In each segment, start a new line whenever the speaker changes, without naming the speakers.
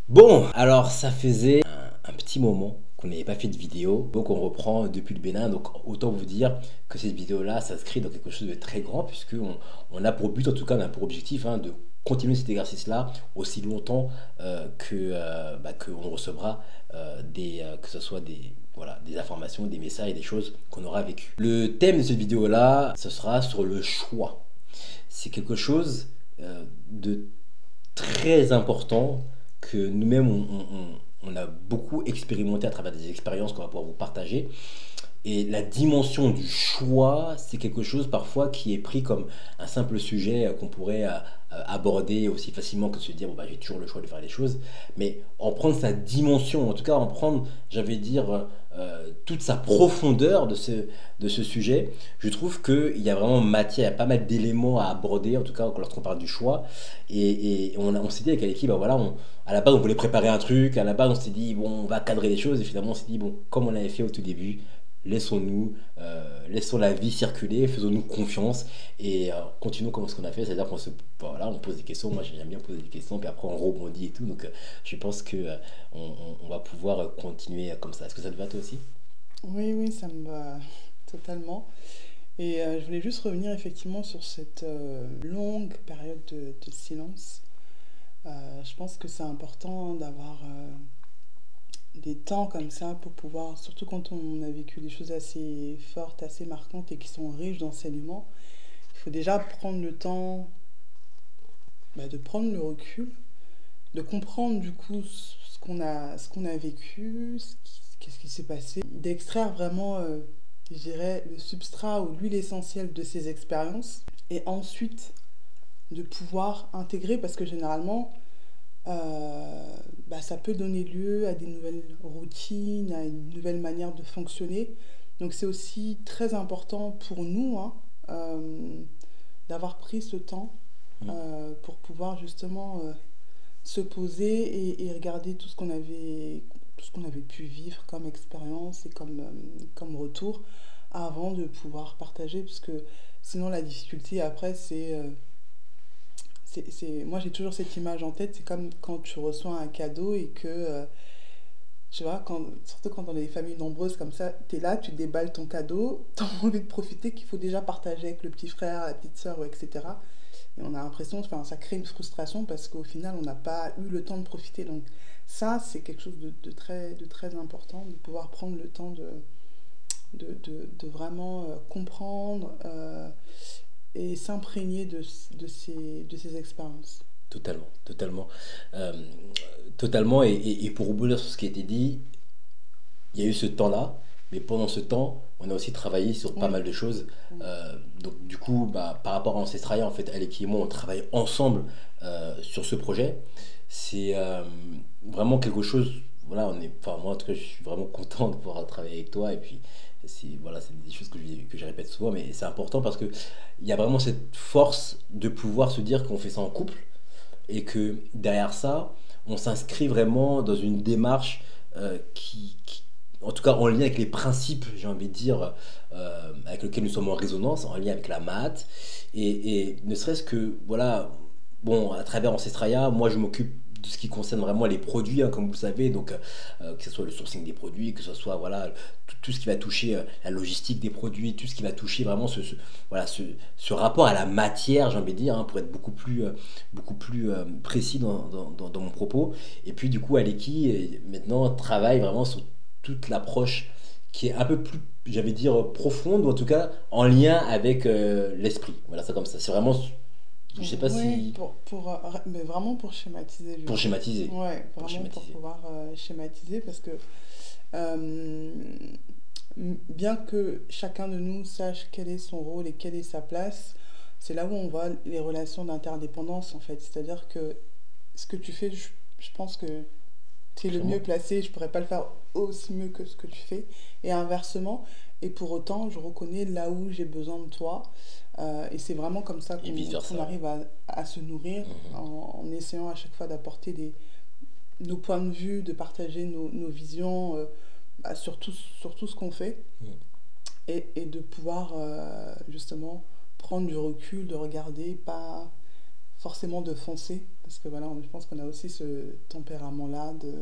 Bon, alors ça faisait un petit moment qu'on n'avait pas fait de vidéo, donc on reprend depuis le Bénin, donc autant vous dire que cette vidéo-là s'inscrit dans quelque chose de très grand, puisque on a pour but, en tout cas on a pour objectif de continuer cet exercice-là aussi longtemps qu'on recevra que ce soit des informations, des messages, des choses qu'on aura vécues. Le thème de cette vidéo-là, ce sera sur le choix. C'est quelque chose de très important que nous-mêmes, on a beaucoup expérimenté à travers des expériences qu'on va pouvoir vous partager. Et la dimension du choix, c'est quelque chose parfois qui est pris comme un simple sujet qu'on pourrait aborder aussi facilement que de se dire bon, bah, j'ai toujours le choix de faire les choses. Mais en prendre sa dimension, en tout cas en prendre, j'avais dire, toute sa profondeur de ce sujet, je trouve qu'il y a vraiment matière, il y a pas mal d'éléments à aborder, en tout cas lorsqu'on parle du choix. Et on s'est dit avec l'équipe, bah, voilà, à la base on voulait préparer un truc, à la base on s'est dit bon, on va cadrer les choses, et finalement on s'est dit bon, comme on avait fait au tout début, laissons la vie circuler, faisons-nous confiance et continuons comme ce qu'on a fait, c'est-à-dire on pose des questions, moi j'aime bien poser des questions, puis après on rebondit et tout, donc je pense que on va pouvoir continuer comme ça. Est-ce que ça te va toi aussi?
Oui, oui, ça me va totalement. Et je voulais juste revenir effectivement sur cette longue période de silence. Je pense que c'est important d'avoir des temps comme ça pour pouvoir, surtout quand on a vécu des choses assez fortes, assez marquantes et qui sont riches d'enseignements, il faut déjà prendre le temps de prendre le recul, de comprendre du coup ce qu'on a vécu, qu'est-ce qui s'est passé, d'extraire vraiment, je dirais, le substrat ou l'huile essentielle de ces expériences, et ensuite de pouvoir intégrer, parce que généralement, ça peut donner lieu à des nouvelles routines, à une nouvelle manière de fonctionner. Donc c'est aussi très important pour nous, hein, d'avoir pris ce temps pour pouvoir justement se poser et regarder tout ce qu'on avait pu vivre comme expérience et comme retour avant de pouvoir partager, parce que sinon la difficulté après moi j'ai toujours cette image en tête, c'est comme quand tu reçois un cadeau et que tu vois, surtout quand on est des familles nombreuses comme ça, tu es là, tu déballes ton cadeau, tu as envie de profiter, qu'il faut déjà partager avec le petit frère, la petite soeur, etc. Et on a l'impression, enfin, ça crée une frustration parce qu'au final, on n'a pas eu le temps de profiter. Donc ça, c'est quelque chose de très important, de pouvoir prendre le temps de vraiment comprendre et s'imprégner de ces expériences.
Totalement, totalement. Euh, Totalement, et pour rebondir sur ce qui a été dit, il y a eu ce temps-là, mais pendant ce temps, on a aussi travaillé sur pas
Oui.
mal de choses. Donc du coup, par rapport à Ancestralia, en fait, Alec et moi, on travaille ensemble sur ce projet. C'est vraiment quelque chose, voilà, enfin moi en tout cas, je suis vraiment content de pouvoir travailler avec toi, et puis voilà, c'est des choses que je répète souvent, mais c'est important parce que il y a vraiment cette force de pouvoir se dire qu'on fait ça en couple, et que derrière ça, on s'inscrit vraiment dans une démarche en tout cas en lien avec les principes, j'ai envie de dire, avec lesquels nous sommes en résonance, en lien avec la maths, et ne serait-ce que, voilà, bon, à travers Ancestralia, moi je m'occupe de ce qui concerne vraiment les produits, comme vous le savez, donc que ce soit le sourcing des produits, que ce soit voilà, tout ce qui va toucher la logistique des produits, tout ce qui va toucher vraiment voilà, ce rapport à la matière, j'ai envie de dire, pour être beaucoup plus précis dans mon propos. Et puis du coup, Aleki maintenant travaille vraiment sur toute l'approche qui est un peu plus, j'allais dire, profonde, ou en tout cas en lien avec l'esprit. Voilà, ça comme ça. C'est vraiment, je sais pas
Oui,
si,
mais vraiment pour schématiser
pour
juste.
schématiser,
Ouais,
pour
vraiment pour
schématiser.
pouvoir schématiser, parce que euh, bien que chacun de nous sache quel est son rôle et quelle est sa place, c'est là où on voit les relations d'interdépendance en fait. C'est-à-dire que ce que tu fais, je pense que tu es le mieux
Sûrement.
placé, je pourrais pas le faire aussi mieux que ce que tu fais, et inversement. Et pour autant, je reconnais là où j'ai besoin de toi. Et c'est vraiment comme ça
Et vice
qu'on
versa, ouais.
arrive à se nourrir, en essayant à chaque fois d'apporter nos points de vue, de partager nos visions sur tout ce qu'on fait,
Mhm.
et de pouvoir justement prendre du recul, de regarder, pas forcément de foncer, parce que voilà, je pense qu'on a aussi ce tempérament-là de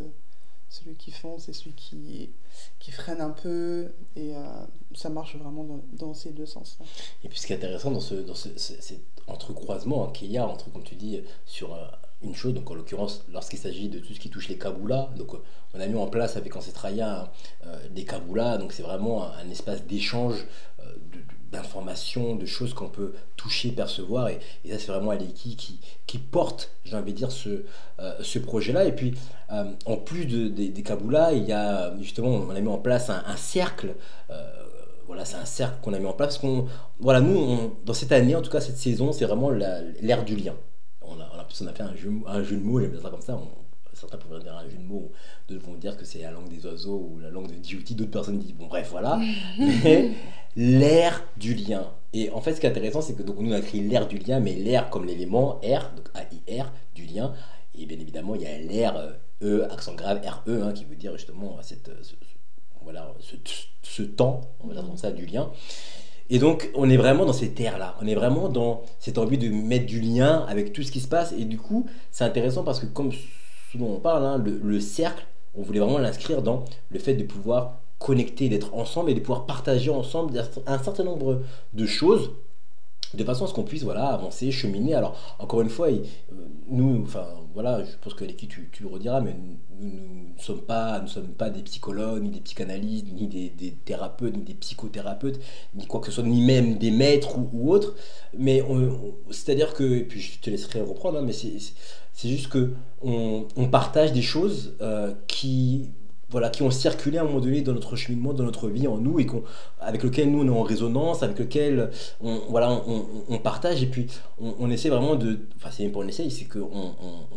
celui qui fonce et celui qui freine un peu, et ça marche vraiment dans ces deux sens-là.
Et puis ce qui est intéressant cet entrecroisement qu'il y a entre, comme tu dis, sur une chose, donc en l'occurrence, lorsqu'il s'agit de tout ce qui touche les kaboulas, donc on a mis en place avec Ancestraya des kaboulas, donc c'est vraiment un espace d'échange d'informations, de choses qu'on peut toucher, percevoir, et ça c'est vraiment Aleki qui porte, j'ai envie de dire, ce projet-là. Et puis en plus des kaboulas, il y a justement, on a mis en place un cercle. Voilà, c'est un cercle qu'on a mis en place parce qu'on, voilà, nous, dans cette année, en tout cas cette saison, c'est vraiment l'ère du lien. On a fait un jeu de mots, j'aime bien ça comme ça. Certains pourraient dire un jeu de mots, d'autres vont dire que c'est la langue des oiseaux ou la langue de Djibouti, d'autres personnes disent, bon bref, voilà. Mais l'ère du lien. Et en fait, ce qui est intéressant, c'est que donc, nous, on a écrit l'ère du lien, mais l'ère comme l'élément, R, donc A-I-R, du lien. Et bien évidemment, il y a l'air, E, accent grave, R-E, hein, qui veut dire justement voilà, ce temps, on va dire comme ça, du lien. Et donc, on est vraiment dans cette ère-là. On est vraiment dans cette envie de mettre du lien avec tout ce qui se passe. Et du coup, c'est intéressant parce que, comme ce dont on parle, hein, le cercle, on voulait vraiment l'inscrire dans le fait de pouvoir connecter, d'être ensemble et de pouvoir partager ensemble un certain nombre de choses de façon à ce qu'on puisse voilà, avancer, cheminer. Alors, encore une fois, nous, enfin, voilà, je pense que l'équipe, tu le rediras, mais nous ne sommes pas des psychologues, ni des psychanalystes, ni des thérapeutes, ni des psychothérapeutes, ni quoi que ce soit, ni même des maîtres ou autres. Mais c'est-à-dire que, et puis je te laisserai reprendre, hein, mais c'est juste que on partage des choses qui ont circulé à un moment donné dans notre cheminement, dans notre vie, en nous, et avec lequel nous on est en résonance, avec lequel on partage, et puis on essaie vraiment enfin c'est même pas on essaye, c'est qu'on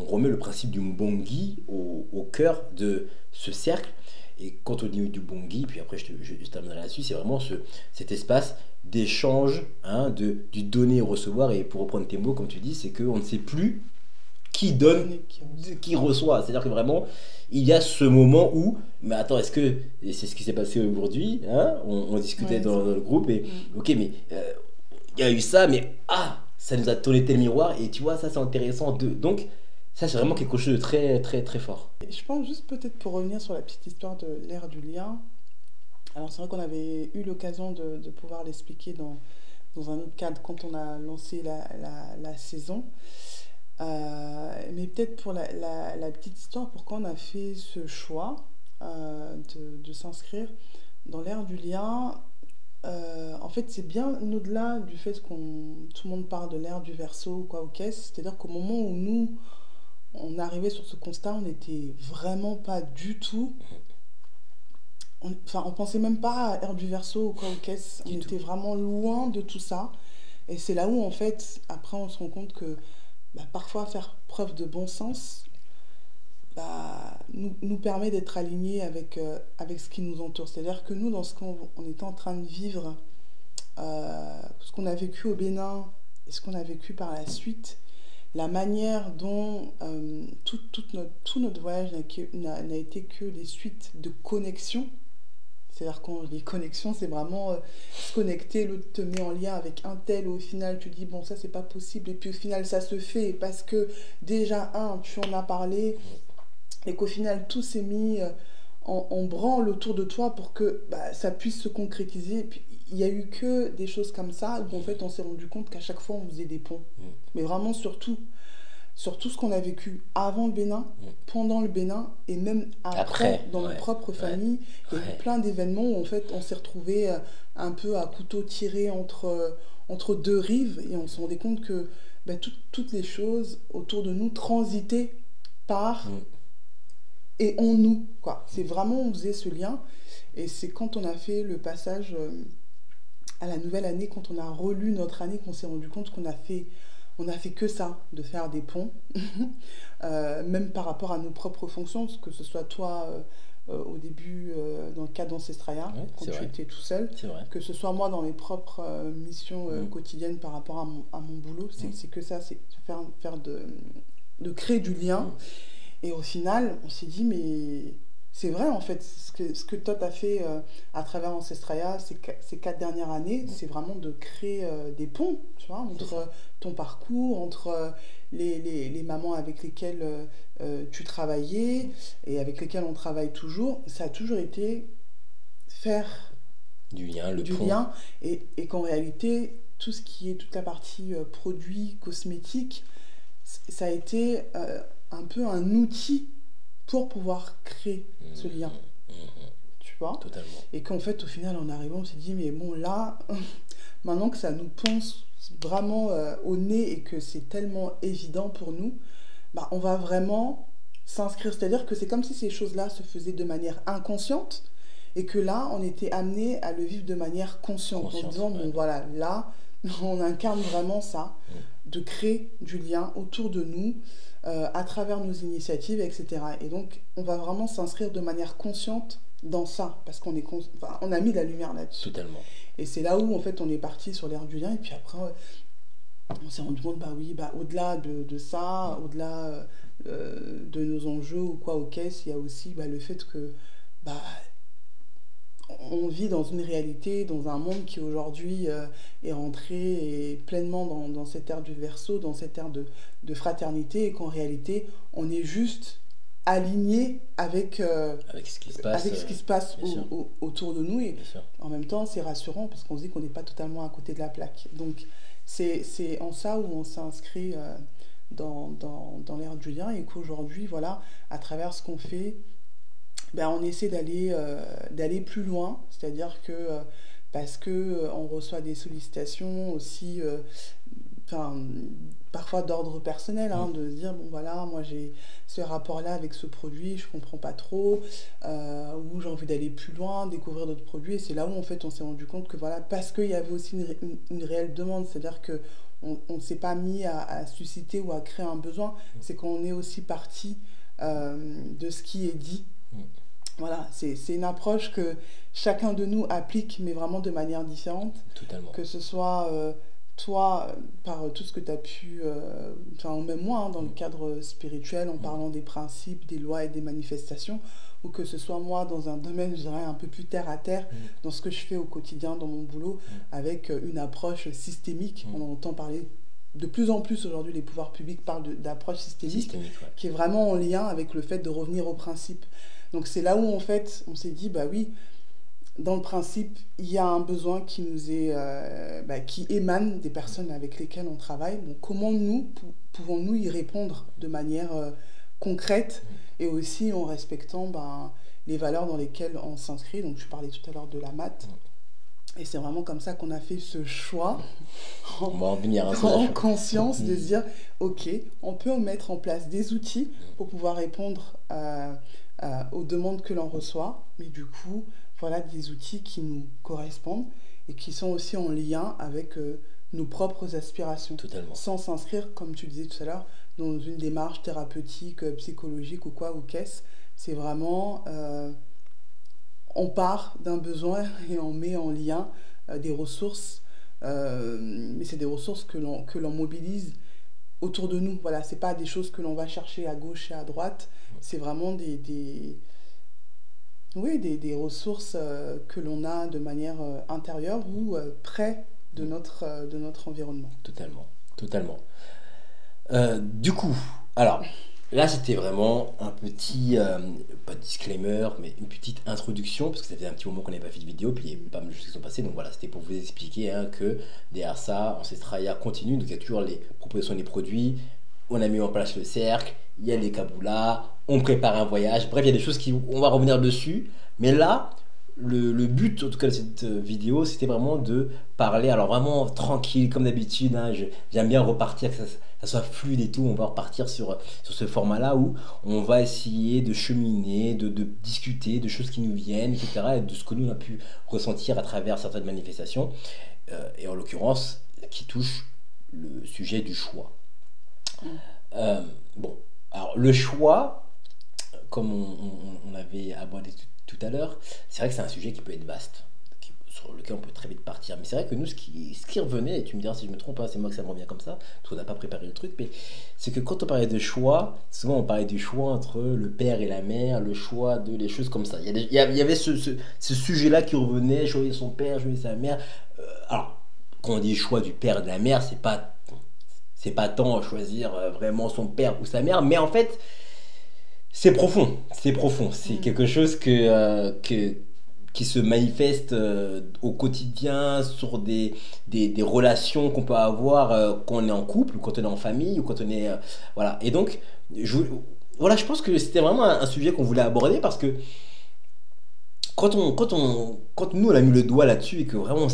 remet le principe du Mbongi au cœur de ce cercle. Et quand on dit du Mbongi, puis après je terminerai là-dessus, c'est vraiment cet espace d'échange, hein, du donner au recevoir, et pour reprendre tes mots, comme tu dis, c'est qu'on ne sait plus qui donne, qui reçoit. C'est-à-dire que vraiment, il y a ce moment où, mais attends, et c'est ce qui s'est passé aujourd'hui, hein, on discutait dans le groupe, et ok, mais il y a eu ça, mais ça nous a tourné tel miroir, et tu vois, ça c'est intéressant. Donc, ça c'est vraiment quelque chose de très, très, très fort.
Je pense juste peut-être pour revenir sur la petite histoire de l'ère du lien, alors c'est vrai qu'on avait eu l'occasion de pouvoir l'expliquer dans un autre cadre quand on a lancé la saison. Mais peut-être pour la petite histoire, pourquoi on a fait ce choix de s'inscrire dans l'ère du lien. En fait, c'est bien au-delà du fait tout le monde parle de l'ère du Verseau ou quoi, ok. C'est-à-dire qu'au moment où nous, on arrivait sur ce constat, on n'était vraiment pas du tout... on pensait même pas à l'ère du Verseau ou quoi, ok. On était vraiment loin de tout ça. Et c'est là où, en fait, après, on se rend compte que parfois faire preuve de bon sens nous permet d'être alignés avec ce qui nous entoure. C'est-à-dire que nous, dans ce qu'on était en train de vivre, ce qu'on a vécu au Bénin et ce qu'on a vécu par la suite, la manière dont tout notre voyage n'a été que des suites de connexions. C'est-à-dire que les connexions, c'est vraiment se connecter, l'autre te met en lien avec un tel, au final tu dis bon ça c'est pas possible, et puis au final ça se fait parce que déjà tu en as parlé, et qu'au final tout s'est mis en branle autour de toi pour que ça puisse se concrétiser. Et puis il n'y a eu que des choses comme ça où en fait on s'est rendu compte qu'à chaque fois on faisait des ponts, mais vraiment sur tout ce qu'on a vécu avant le Bénin, pendant le Bénin, et même après dans nos propres familles. Il y a eu plein d'événements où en fait on s'est retrouvés un peu à couteau tiré entre deux rives, et on se rendait compte que toutes les choses autour de nous transitaient par et en nous, quoi. C'est vraiment, on faisait ce lien, et c'est quand on a fait le passage à la nouvelle année, quand on a relu notre année, qu'on s'est rendu compte qu'on a fait que ça, de faire des ponts, même par rapport à nos propres fonctions, que ce soit toi au début dans le cadre d'Ancestraya, quand tu étais tout seul, que ce soit moi dans mes propres missions quotidiennes par rapport à mon boulot, c'est que ça, c'est faire de créer du lien. Et au final, on s'est dit, mais c'est vrai en fait, ce que toi tu as fait à travers Ancestraya ces 4 dernières années, c'est vraiment de créer des ponts, tu vois, entre ton parcours, entre les mamans avec lesquelles tu travaillais et avec lesquelles on travaille toujours. Ça a toujours été faire
Du lien, le
du
pont.
lien et qu'en réalité, tout ce qui est toute la partie produits, cosmétiques, ça a été un peu un outil pour pouvoir créer ce lien, tu vois.
Totalement.
Et qu'en fait, au final, en arrivant, on s'est dit, mais bon, là, maintenant que ça nous ponce vraiment au nez et que c'est tellement évident pour nous, bah, on va vraiment s'inscrire. C'est-à-dire que c'est comme si ces choses-là se faisaient de manière inconsciente et que là, on était amené à le vivre de manière consciente. En se disant, bon, voilà, là, on incarne vraiment ça, de créer du lien autour de nous, à travers nos initiatives, etc. Et donc, on va vraiment s'inscrire de manière consciente dans ça, parce qu'on enfin, on a mis de la lumière là-dessus.
Totalement.
Et c'est là où, en fait, on est parti sur l'ère du lien, et puis après, on s'est rendu compte, bah oui, bah, au-delà de ça, au-delà de nos enjeux ou quoi, ok, il y a aussi bah, le fait que bah, on vit dans une réalité, dans un monde qui aujourd'hui est rentré pleinement dans cette ère du Verseau, dans cette ère de fraternité, et qu'en réalité, on est juste aligné avec ce qui se passe autour de nous. Et en même temps, c'est rassurant parce qu'on se dit qu'on n'est pas totalement à côté de la plaque. Donc, c'est en ça où on s'est inscrit dans l'ère du lien et qu'aujourd'hui, voilà, à travers ce qu'on fait, ben, on essaie d'aller plus loin, c'est-à-dire que parce que on reçoit des sollicitations aussi, parfois d'ordre personnel, hein, de se dire bon voilà, moi j'ai ce rapport-là avec ce produit, je comprends pas trop, ou j'ai envie d'aller plus loin, découvrir d'autres produits, et c'est là où en fait on s'est rendu compte que voilà, parce qu'il y avait aussi une réelle demande, c'est-à-dire que on ne s'est pas mis à susciter ou à créer un besoin, c'est qu'on est aussi parti de ce qui est dit. Voilà, c'est une approche que chacun de nous applique, mais vraiment de manière différente.
Totalement.
Que ce soit toi, par tout ce que tu as pu, enfin, même moi, hein, dans le cadre spirituel, en parlant des principes, des lois et des manifestations, ou que ce soit moi dans un domaine, je dirais, un peu plus terre à terre, dans ce que je fais au quotidien, dans mon boulot, avec une approche systémique. On entend parler de plus en plus aujourd'hui, les pouvoirs publics parlent d'approche systémique, qui est vraiment en lien avec le fait de revenir aux principes. Donc c'est là où en fait on s'est dit bah oui, dans le principe il y a un besoin qui nous est qui émane des personnes avec lesquelles on travaille. Donc comment nous pouvons-nous y répondre de manière concrète et aussi en respectant les valeurs dans lesquelles on s'inscrit. Donc je parlais tout à l'heure de la maths. Et c'est vraiment comme ça qu'on a fait ce choix en conscience de se dire ok, on peut mettre en place des outils pour pouvoir répondre aux demandes que l'on reçoit, mais du coup, voilà des outils qui nous correspondent et qui sont aussi en lien avec nos propres aspirations.
Totalement.
Sans s'inscrire, comme tu disais tout à l'heure, dans une démarche thérapeutique, psychologique ou quoi, ou qu'est-ce. C'est vraiment, on part d'un besoin et on met en lien des ressources, mais c'est des ressources que l'on mobilise autour de nous. Voilà, c'est pas des choses que l'on va chercher à gauche et à droite, c'est vraiment des ressources que l'on a de manière intérieure ou près de notre environnement.
Totalement. Du coup, alors, là c'était vraiment un petit, pas de disclaimer, mais une petite introduction, parce que ça fait un petit moment qu'on n'avait pas fait de vidéo, puis il y a pas mal de choses qui sont passées, donc voilà, c'était pour vous expliquer que derrière ça, Ancestraya continue, donc il y a toujours les propositions des produits, on a mis en place le cercle, il y a les kaboulas, on prépare un voyage, bref, il y a des choses on va revenir dessus, mais là, le but, en tout cas de cette vidéo, c'était vraiment de parler, alors vraiment tranquille, comme d'habitude, hein, j'aime bien repartir, que ça soit fluide et tout, on va repartir sur ce format-là où on va essayer de cheminer, de discuter de choses qui nous viennent, etc., et de ce que nous on a pu ressentir à travers certaines manifestations, et en l'occurrence, qui touche le sujet du choix. Bon, alors le choix, comme on avait abordé tout à l'heure, c'est vrai que c'est un sujet qui peut être vaste. sur lequel on peut très vite partir. Mais c'est vrai que nous, ce qui revenait, et tu me diras si je me trompe, hein, c'est moi que ça me revient comme ça, parce qu'on n'a pas préparé le truc, mais c'est que quand on parlait de choix, souvent on parlait du choix entre le père et la mère, le choix de les choses comme ça. Il y avait ce sujet-là qui revenait, choisir son père, choisir sa mère. Alors, quand on dit choix du père et de la mère, c'est pas tant choisir vraiment son père ou sa mère, mais en fait, c'est profond, c'est quelque chose qui se manifeste au quotidien sur des relations qu'on peut avoir quand on est en couple, ou quand on est en famille, ou quand on est... voilà, et donc, je, voilà, je pense que c'était vraiment un sujet qu'on voulait aborder parce que quand nous on a mis le doigt là-dessus et que vraiment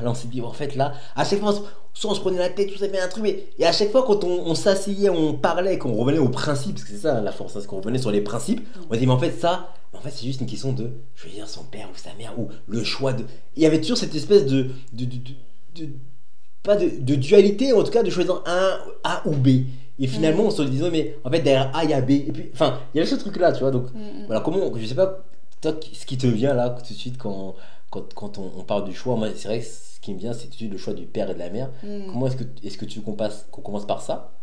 là on s'est dit en fait là, à chaque fois soit on se prenait la tête, tout ça fait un truc, mais et à chaque fois quand on s'asseyait, on parlait, qu'on revenait aux principes, parce que c'est ça la force, hein, c'est qu'on revenait sur les principes, on dit mais en fait ça, en fait c'est juste une question de choisir son père ou sa mère, ou le choix de... Il y avait toujours cette espèce de pas de dualité, ou en tout cas de choisir un A ou B. Et finalement, on se disait, mais en fait, derrière A, il y a B. Et puis, enfin, il y avait ce truc-là, tu vois. Donc, voilà, comment, je sais pas, toi, ce qui te vient là, tout de suite, quand on parle du choix, moi, c'est vrai que ce qui me vient, c'est tout de suite le choix du père et de la mère. Comment est-ce que tu veux qu'on commence par ça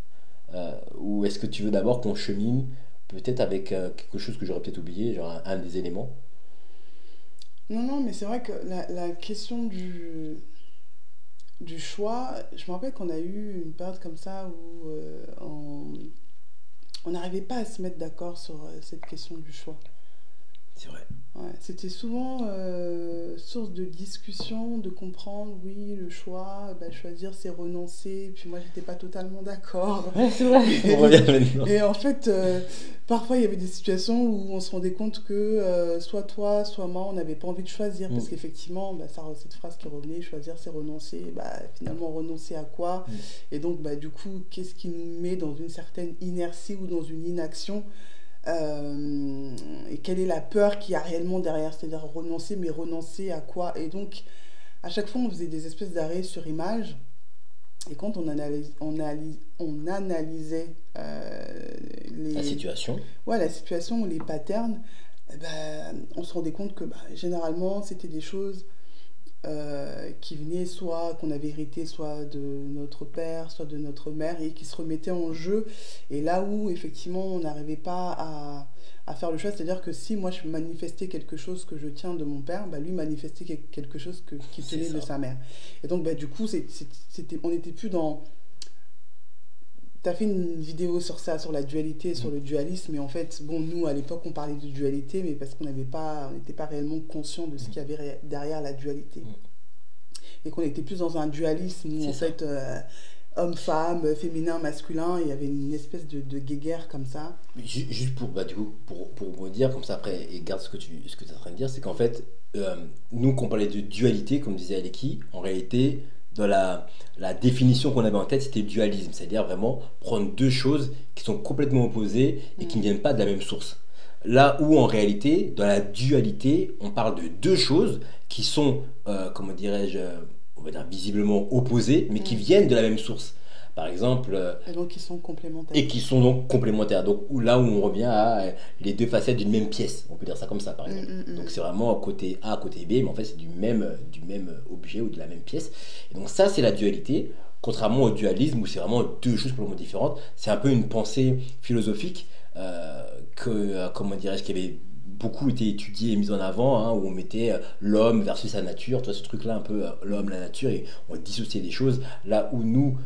ou est-ce que tu veux d'abord qu'on chemine, peut-être avec quelque chose que j'aurais peut-être oublié, genre un des éléments?
Non, non, mais c'est vrai que la question du choix, je me rappelle qu'on a eu une période comme ça où on n'arrivait pas à se mettre d'accord sur cette question du choix.
C'est vrai.
Ouais, c'était souvent source de discussion, de comprendre, oui, le choix, bah, choisir c'est renoncer, puis moi j'étais pas totalement d'accord.
Ouais, c'est vrai, on revient maintenant.
Et en fait, parfois il y avait des situations où on se rendait compte que soit toi, soit moi, on n'avait pas envie de choisir, parce qu'effectivement, bah, cette phrase qui revenait, choisir c'est renoncer, bah, finalement renoncer à quoi? Et donc bah, du coup, qu'est-ce qui nous met dans une certaine inertie ou dans une inaction? Et quelle est la peur qu'il y a réellement derrière, c'est-à-dire renoncer, mais renoncer à quoi? Et donc, à chaque fois, on faisait des espèces d'arrêts sur image, et quand on analysait
La situation.
ouais, la situation ou les patterns, eh ben, on se rendait compte que bah, généralement, c'était des choses qui venaient soit qu'on avait hérité soit de notre père, soit de notre mère et qui se remettaient en jeu. Et là où effectivement on n'arrivait pas à faire le choix, c'est-à-dire que si moi je manifestais quelque chose que je tiens de mon père, bah, lui manifestait quelque chose qui tenait de sa mère. Et donc bah, du coup on n'était plus dans... Tu as fait une vidéo sur ça, sur la dualité, sur le dualisme, mais en fait, bon, nous, à l'époque, on parlait de dualité, mais parce qu'on n'était pas réellement conscient de ce qu'il y avait derrière la dualité. Et qu'on était plus dans un dualisme où, en fait, homme-femme, féminin, masculin, il y avait une espèce de guéguerre comme ça.
Juste bah, du coup, pour me dire, comme ça après, et garde ce que tu es en train de dire, c'est qu'en fait, nous, quand on parlait de dualité, comme disait Aleki, en réalité, dans la définition qu'on avait en tête, c'était le dualisme, c'est-à-dire vraiment prendre deux choses qui sont complètement opposées et qui ne viennent pas de la même source. Là où en réalité, dans la dualité, on parle de deux choses qui sont, comment dirais-je, on va dire visiblement opposées, mais qui viennent de la même source. Par exemple...
et donc qui sont complémentaires.
Et qui sont donc complémentaires. Donc là où on revient à les deux facettes d'une même pièce. On peut dire ça comme ça, par exemple. Donc c'est vraiment côté A, côté B, mais en fait c'est du même objet ou de la même pièce. Et donc ça c'est la dualité. Contrairement au dualisme où c'est vraiment deux choses complètement différentes. C'est un peu une pensée philosophique comment dirais-je, qui avait beaucoup été étudié et mis en avant, hein, où on mettait l'homme versus sa nature, tu vois, ce truc-là un peu l'homme, la nature, et on dissociait des choses. Là où nous,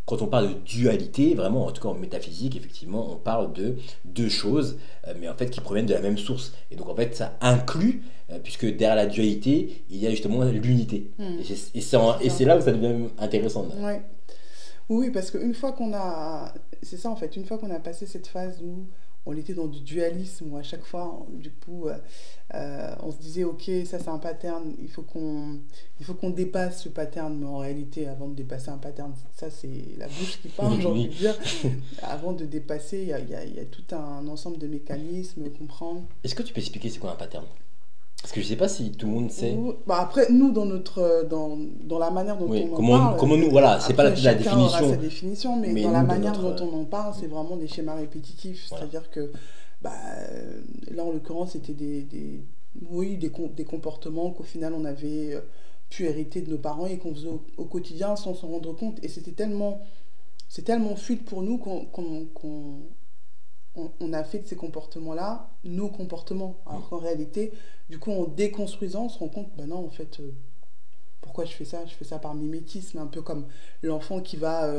quand on parle de dualité, vraiment, en tout cas en métaphysique, effectivement, on parle de deux choses, mais en fait qui proviennent de la même source. Et donc en fait, ça inclut, puisque derrière la dualité, il y a justement l'unité. Et c'est là où ça devient intéressant.
Ouais. Oui, parce qu'une fois qu'on a... C'est ça en fait, une fois qu'on a passé cette phase où on était dans du dualisme, où à chaque fois, du coup, on se disait, ok, ça c'est un pattern, il faut qu'on dépasse ce pattern, mais en réalité, avant de dépasser un pattern, ça c'est la bouche qui parle, j'ai envie de dire. Avant de dépasser, il y a tout un ensemble de mécanismes, comprendre.
Est-ce que tu peux expliquer c'est quoi un pattern? Parce que je sais pas si tout le monde sait.
Bah après, nous, dans la manière dont on en parle...
Comment nous, voilà, c'est pas la définition.
Aura sa définition, mais dans la manière dont on en parle, c'est vraiment des schémas répétitifs. Voilà. C'est-à-dire que, bah, là, en l'occurrence, c'était oui, des comportements qu'au final on avait pu hériter de nos parents et qu'on faisait au quotidien sans s'en rendre compte. Et c'est tellement fluide pour nous qu'on a fait de ces comportements-là nos comportements. Alors qu'en réalité, du coup, en déconstruisant, on se rend compte, ben non, en fait, pourquoi je fais ça? Je fais ça par mimétisme, un peu comme l'enfant qui va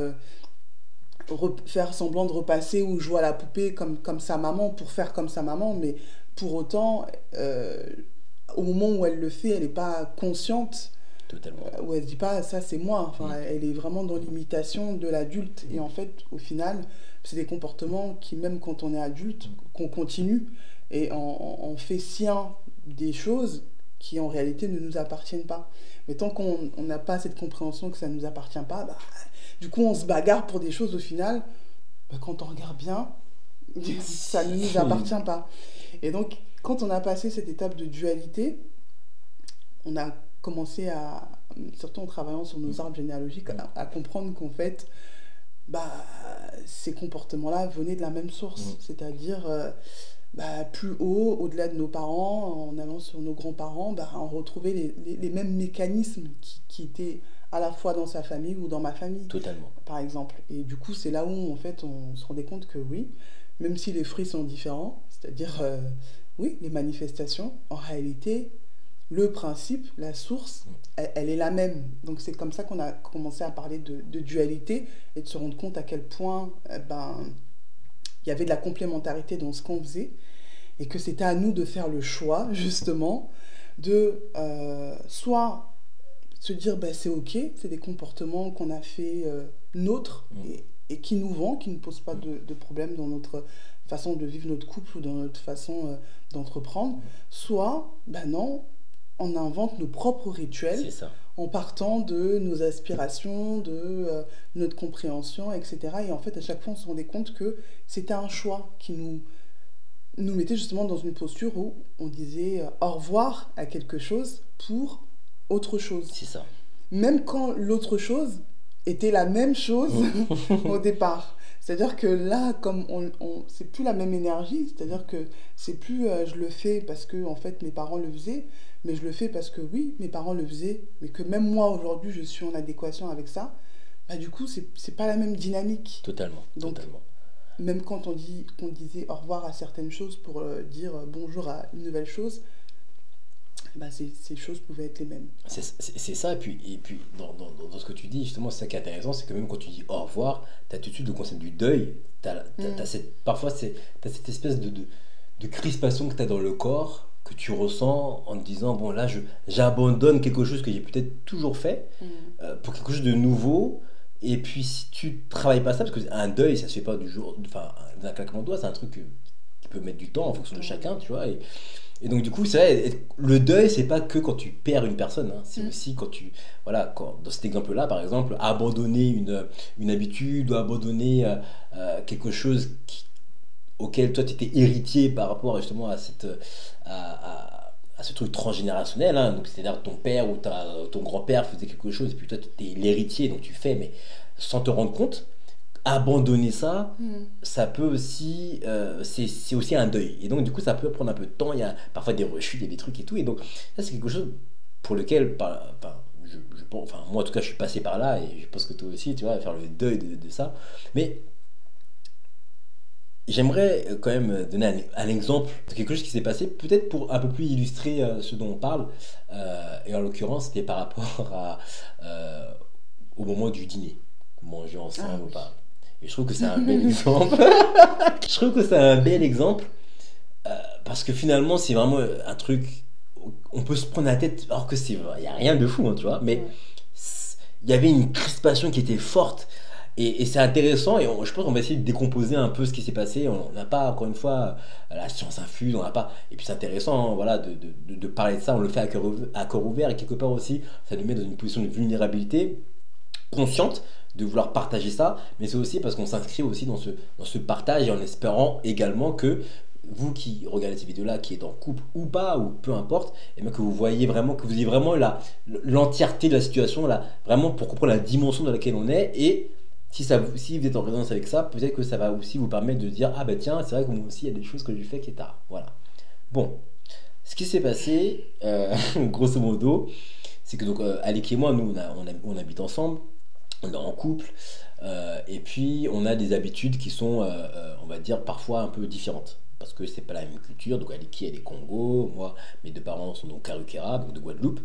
faire semblant de repasser ou jouer à la poupée comme sa maman pour faire comme sa maman, mais pour autant, au moment où elle le fait, elle n'est pas consciente,
Totalement.
où elle se dit pas ça c'est moi, enfin,
Mm.
elle est vraiment dans l'imitation de l'adulte. Et en fait, au final, c'est des comportements qui, même quand on est adulte, qu'on continue et on fait sien des choses qui en réalité ne nous appartiennent pas. Mais tant qu'on n'a pas cette compréhension que ça ne nous appartient pas, bah, du coup on se bagarre pour des choses au final, bah, quand on regarde bien, ça ne nous appartient pas. Et donc, quand on a passé cette étape de dualité, on a commencé à, surtout en travaillant sur nos arbres généalogiques, à comprendre qu'en fait, bah, ces comportements-là venaient de la même source. C'est-à-dire, bah, plus haut, au-delà de nos parents, en allant sur nos grands-parents, bah, on retrouvait les mêmes mécanismes qui étaient à la fois dans sa famille ou dans ma famille,
Totalement.
par exemple. Et du coup, c'est là où, en fait, on se rendait compte que oui, même si les fruits sont différents, c'est-à-dire, oui, les manifestations, en réalité, le principe, la source, elle est la même. Donc c'est comme ça qu'on a commencé à parler de dualité et de se rendre compte à quel point ben, il y avait de la complémentarité dans ce qu'on faisait et que c'était à nous de faire le choix, justement, de soit se dire ben, c'est ok, c'est des comportements qu'on a fait nôtres et qui nous vont, qui ne posent pas de problème dans notre façon de vivre notre couple ou dans notre façon d'entreprendre, soit ben non, on invente nos propres rituels
C'est ça.
en partant de nos aspirations, de notre compréhension, etc. Et en fait, à chaque fois, on se rendait compte que c'était un choix qui nous mettait justement dans une posture où on disait au revoir à quelque chose pour autre chose.
C'est ça.
Même quand l'autre chose était la même chose au départ. C'est-à-dire que là, comme c'est plus la même énergie, c'est-à-dire que c'est plus je le fais parce que en fait mes parents le faisaient, mais je le fais parce que oui, mes parents le faisaient, mais que même moi aujourd'hui je suis en adéquation avec ça, bah du coup c'est pas la même dynamique.
Totalement.
Donc
Totalement.
même quand qu'on disait au revoir à certaines choses pour dire bonjour à une nouvelle chose, bah ces choses pouvaient être les mêmes.
C'est ça, et puis dans ce que tu dis, justement, c'est ça qui est intéressant, c'est que même quand tu dis au revoir, tu as tout de suite le concept du deuil. Parfois, tu as cette espèce de crispation que tu as dans le corps, que tu ressens en te disant, bon là, j'abandonne quelque chose que j'ai peut-être toujours fait pour quelque chose de nouveau. Et puis si tu travailles pas ça, parce qu'un deuil, ça se fait pas du jour, enfin, d'un claquement de doigts, c'est un truc qui peut mettre du temps en fonction de chacun, tu vois. Et donc du coup, c'est vrai, le deuil, c'est pas que quand tu perds une personne, hein, c'est aussi quand tu, voilà, dans cet exemple-là, par exemple, abandonner une habitude ou abandonner quelque chose auquel toi tu étais héritier par rapport justement à à ce truc transgénérationnel, hein. Donc c'est-à-dire ton père ou ton grand-père faisait quelque chose et puis toi tu es l'héritier, donc tu fais, mais sans te rendre compte. Abandonner ça, ça peut aussi, c'est aussi un deuil. Et donc du coup, ça peut prendre un peu de temps. Il y a parfois des rechutes, il y a des trucs et tout. Et donc ça, c'est quelque chose pour lequel, enfin, enfin, moi en tout cas, je suis passé par là et je pense que toi aussi, tu vois, faire le deuil de ça. Mais j'aimerais quand même donner un exemple de quelque chose qui s'est passé, peut-être pour un peu plus illustrer ce dont on parle. Et en l'occurrence, c'était par rapport au moment du dîner, manger ensemble ou pas. Et je trouve que c'est un bel exemple. Je trouve que c'est un bel exemple parce que finalement, c'est vraiment un truc. On peut se prendre la tête alors que il n'y a rien de fou, hein, tu vois. Mais il y avait une crispation qui était forte. Et c'est intéressant. Et je pense qu'on va essayer de décomposer un peu ce qui s'est passé. On n'a pas, encore une fois, la science infuse. On n'a pas. Et puis c'est intéressant, hein, voilà, de parler de ça. On le fait à cœur ouvert. Et quelque part aussi, ça nous met dans une position de vulnérabilité consciente de vouloir partager ça, mais c'est aussi parce qu'on s'inscrit aussi dans ce partage et en espérant également que vous qui regardez cette vidéo là, qui est en couple ou pas, ou peu importe, et bien que vous voyez vraiment, que vous ayez vraiment l'entièreté de la situation, là, vraiment pour comprendre la dimension dans laquelle on est, et si vous êtes en résonance avec ça, peut-être que ça va aussi vous permettre de dire, ah ben tiens, c'est vrai que moi aussi il y a des choses que j'ai fait qui est tard. Voilà. Bon, Ce qui s'est passé, grosso modo, c'est que donc Alec et moi, nous, on habite ensemble, on est en couple, et puis on a des habitudes qui sont, on va dire, parfois un peu différentes. Parce que c'est pas la même culture, donc Aleki elle est Congo, moi mes deux parents sont donc Karukera, donc de Guadeloupe.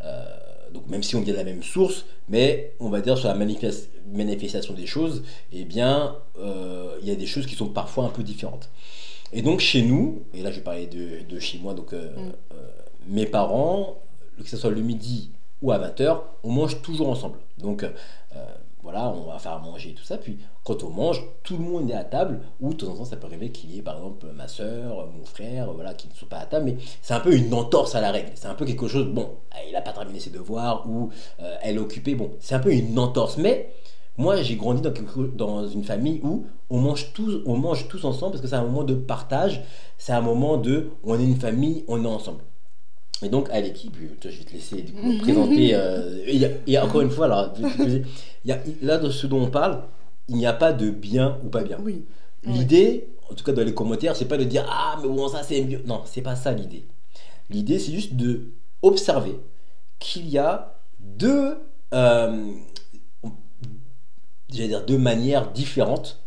Euh, donc même si on vient de la même source, mais on va dire sur la manifestation des choses, eh bien il y a des choses qui sont parfois un peu différentes. Et donc chez nous, et là je vais parler de chez moi, donc mes parents, que ce soit le midi ou à 20 h, on mange toujours ensemble. Donc voilà, on va faire à manger et tout ça. Puis quand on mange, tout le monde est à table. Ou de temps en temps, ça peut arriver qu'il y ait par exemple ma soeur, mon frère, voilà, qui ne sont pas à table. Mais c'est un peu une entorse à la règle. C'est un peu quelque chose, bon, il n'a pas terminé ses devoirs ou elle est occupée. Bon, c'est un peu une entorse. Mais moi, j'ai grandi dans une famille où on mange tous ensemble parce que c'est un moment de partage. C'est un moment de, on est une famille, on est ensemble. Et donc à l'équipe, je vais te laisser du coup, présenter. Il y a encore une fois, alors, là de ce dont on parle, il n'y a pas de bien ou pas bien.
Oui.
L'idée, en tout cas dans les commentaires, c'est pas de dire ah mais bon ça c'est mieux. Non, c'est pas ça l'idée. L'idée c'est juste de observer qu'il y a euh, deux manières différentes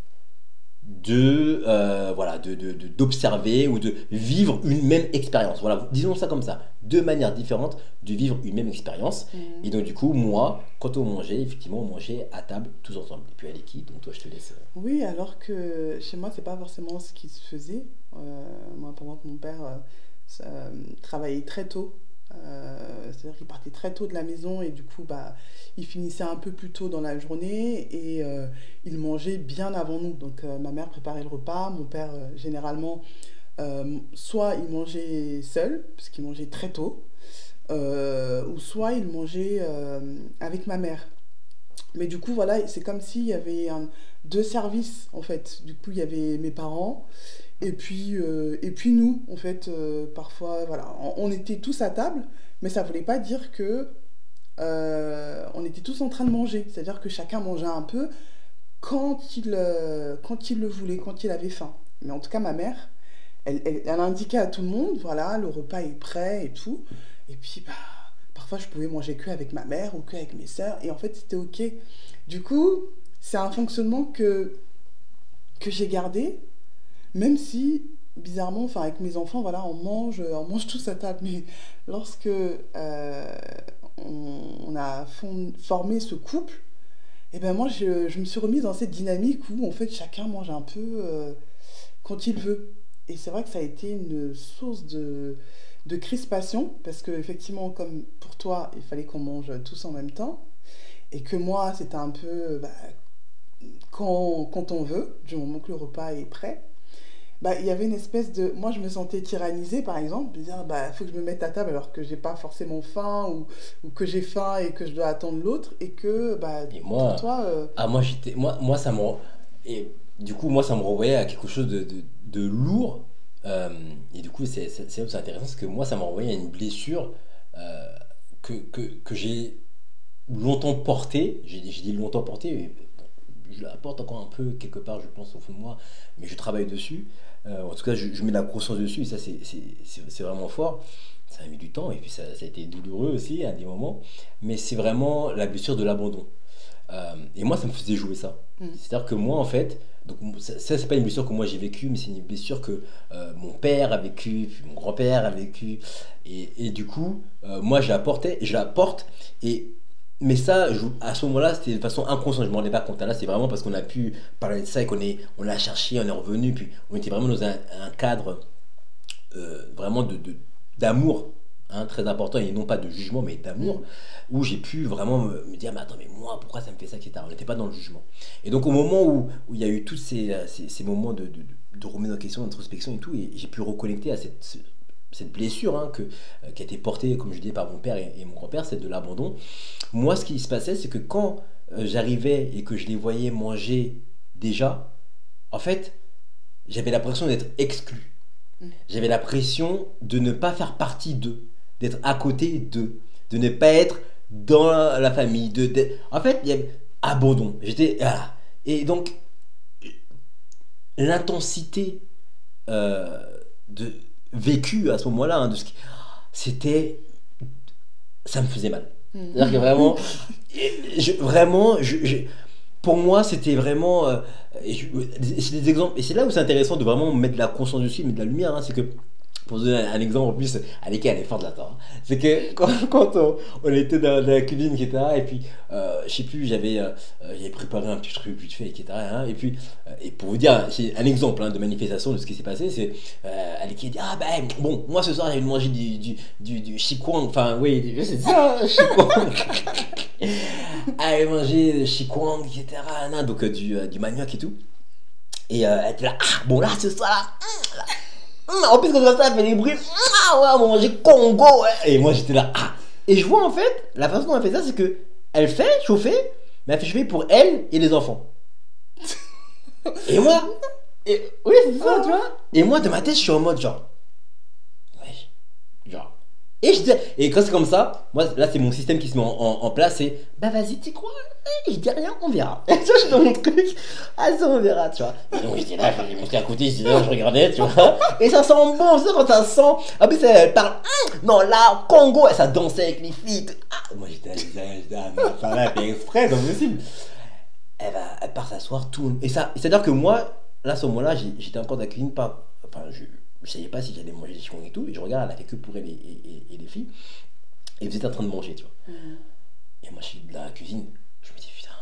voilà d'observer ou de vivre une même expérience, voilà, disons ça comme ça, deux manières différentes de vivre une même expérience. Et donc du coup moi quand on mangeait, effectivement on mangeait à table tous ensemble, et puis à l'équipe, donc toi je te laisse.
Oui, alors que chez moi, c'est pas forcément ce qui se faisait. Moi, par exemple, mon père travaillait très tôt. C'est-à-dire qu'il partait très tôt de la maison et du coup, bah, il finissait un peu plus tôt dans la journée et il mangeait bien avant nous. Donc, ma mère préparait le repas. Mon père, généralement, soit il mangeait seul, parce qu'il mangeait très tôt, ou soit il mangeait avec ma mère. Mais du coup, voilà, c'est comme s'il y avait deux services, en fait. Du coup, il y avait mes parents, et puis nous, en fait, parfois, voilà, on était tous à table, mais ça ne voulait pas dire que on était tous en train de manger. C'est-à-dire que chacun mangeait un peu quand il le voulait, quand il avait faim. Mais en tout cas, ma mère, elle indiquait à tout le monde, voilà, le repas est prêt et tout. Et puis, bah, parfois, je pouvais manger que avec ma mère ou que avec mes sœurs. Et en fait, c'était OK. Du coup, c'est un fonctionnement que j'ai gardé, même si, bizarrement, enfin, avec mes enfants, voilà, on mange tous à table. Mais lorsque on a formé ce couple, et ben moi, je me suis remise dans cette dynamique où, en fait, chacun mange un peu quand il veut. Et c'est vrai que ça a été une source de crispation, parce que effectivement, comme pour toi, il fallait qu'on mange tous en même temps, et que moi, c'était un peu bah, quand on veut, du moment que le repas est prêt. Bah, il y avait une espèce de... Moi, je me sentais tyrannisée, par exemple, de dire, bah, il faut que je me mette à table alors que j'ai pas forcément faim, ou que j'ai faim et que je dois attendre l'autre, et que, bah,
Et
pour
moi,
toi...
moi ça me et du coup moi ça me renvoyait à quelque chose de lourd. Et du coup c'est intéressant parce que moi ça m'a renvoyé à une blessure euh, que j'ai longtemps portée. J'ai dit longtemps portée, mais bon, je la porte encore un peu quelque part, je pense, au fond de moi, mais je travaille dessus. En tout cas je mets de la conscience dessus, et ça c'est vraiment fort. Ça a mis du temps, et puis ça a été douloureux aussi à des moments, mais c'est vraiment la blessure de l'abandon. Et moi, ça me faisait jouer ça.
Mm.
C'est-à-dire que moi, en fait, donc ça c'est pas une blessure que moi j'ai vécue, mais c'est une blessure que mon père a vécue, puis mon grand-père a vécue. Et du coup, moi, je la porte. Et, mais ça, à ce moment-là, c'était de façon inconsciente, je ne m'en rendais pas compte. Là, c'est vraiment parce qu'on a pu parler de ça et on l'a cherché, on est revenu, puis on était vraiment dans un cadre vraiment d'amour, hein, très important, et non pas de jugement mais d'amour,
Mm.
où j'ai pu vraiment me dire mais attends, mais moi pourquoi ça me fait ça, etc. On n'était pas dans le jugement. Et donc au moment où il y a eu tous ces moments de remise en question, d'introspection et tout, et j'ai pu reconnecter à cette blessure, hein, qui a été portée, comme je disais, par mon père et mon grand-père, c'est de l'abandon. Moi, ce qui se passait, c'est que quand j'arrivais et que je les voyais manger déjà, en fait, j'avais l'impression d'être exclu.
Mm.
J'avais l'impression de ne pas faire partie d'eux, d'être à côté d'eux, de ne pas être dans la famille. En fait, il y avait abandon. J'étais. Ah. Et donc, l'intensité euh, de, vécu à ce moment-là, hein, c'était, ça me faisait mal. C'est-à-dire que vraiment, pour moi, c'était vraiment, c'est des exemples, et c'est là où c'est intéressant de vraiment mettre de la conscience dessus, mettre de la lumière, hein, c'est que pour vous donner un exemple en plus, Aleka elle est forte là-dedans. Hein. C'est que quand on était dans la cuisine, etc. Et puis, je sais plus, j'avais préparé un petit truc vite fait, etc. Hein, et puis, et pour vous dire, c'est un exemple hein, de manifestation de ce qui s'est passé, c'est Aleka dit ah ben bon, moi ce soir j'ai mangé du chikwang, enfin oui, c'est ça, chikwang. Elle a mangé du chikwang, etc. Donc du manioc et tout. Et elle était là, ah bon là ce soir là. En plus, quand ça fait des bruits, ah ouais, on mangeait Congo, ouais. Et moi j'étais là, ah. Et je vois en fait, la façon dont elle fait ça, c'est que elle fait chauffer, mais elle fait chauffer pour elle et les enfants. Et moi, oui, c'est ça, tu vois. Et moi, de ma tête, je suis en mode genre, ouais, genre. Et quand c'est comme ça, moi là c'est mon système qui se met en place, c'est bah vas-y, tu crois, je dis rien, on verra. Tu vois, je suis dans mon truc, ah ça on verra, tu vois. Et donc j'étais là, je montais à côté, je regardais, tu vois. Et ça sent bon, ça quand ça sent. En plus elle parle, non là, Congo, et ça dansait avec les filles. Ah, moi j'étais là, ça là, fait exprès, c'est impossible. Elle part s'asseoir, tout. Et ça, c'est-à-dire que moi, là à ce moment-là, j'étais encore dans la cuisine, enfin je savais pas si j'allais manger des chiffons et tout, et je regarde, elle a fait que pour elle et les filles, et vous êtes en train de manger, tu vois. Et moi je suis dans la cuisine, je me dis putain,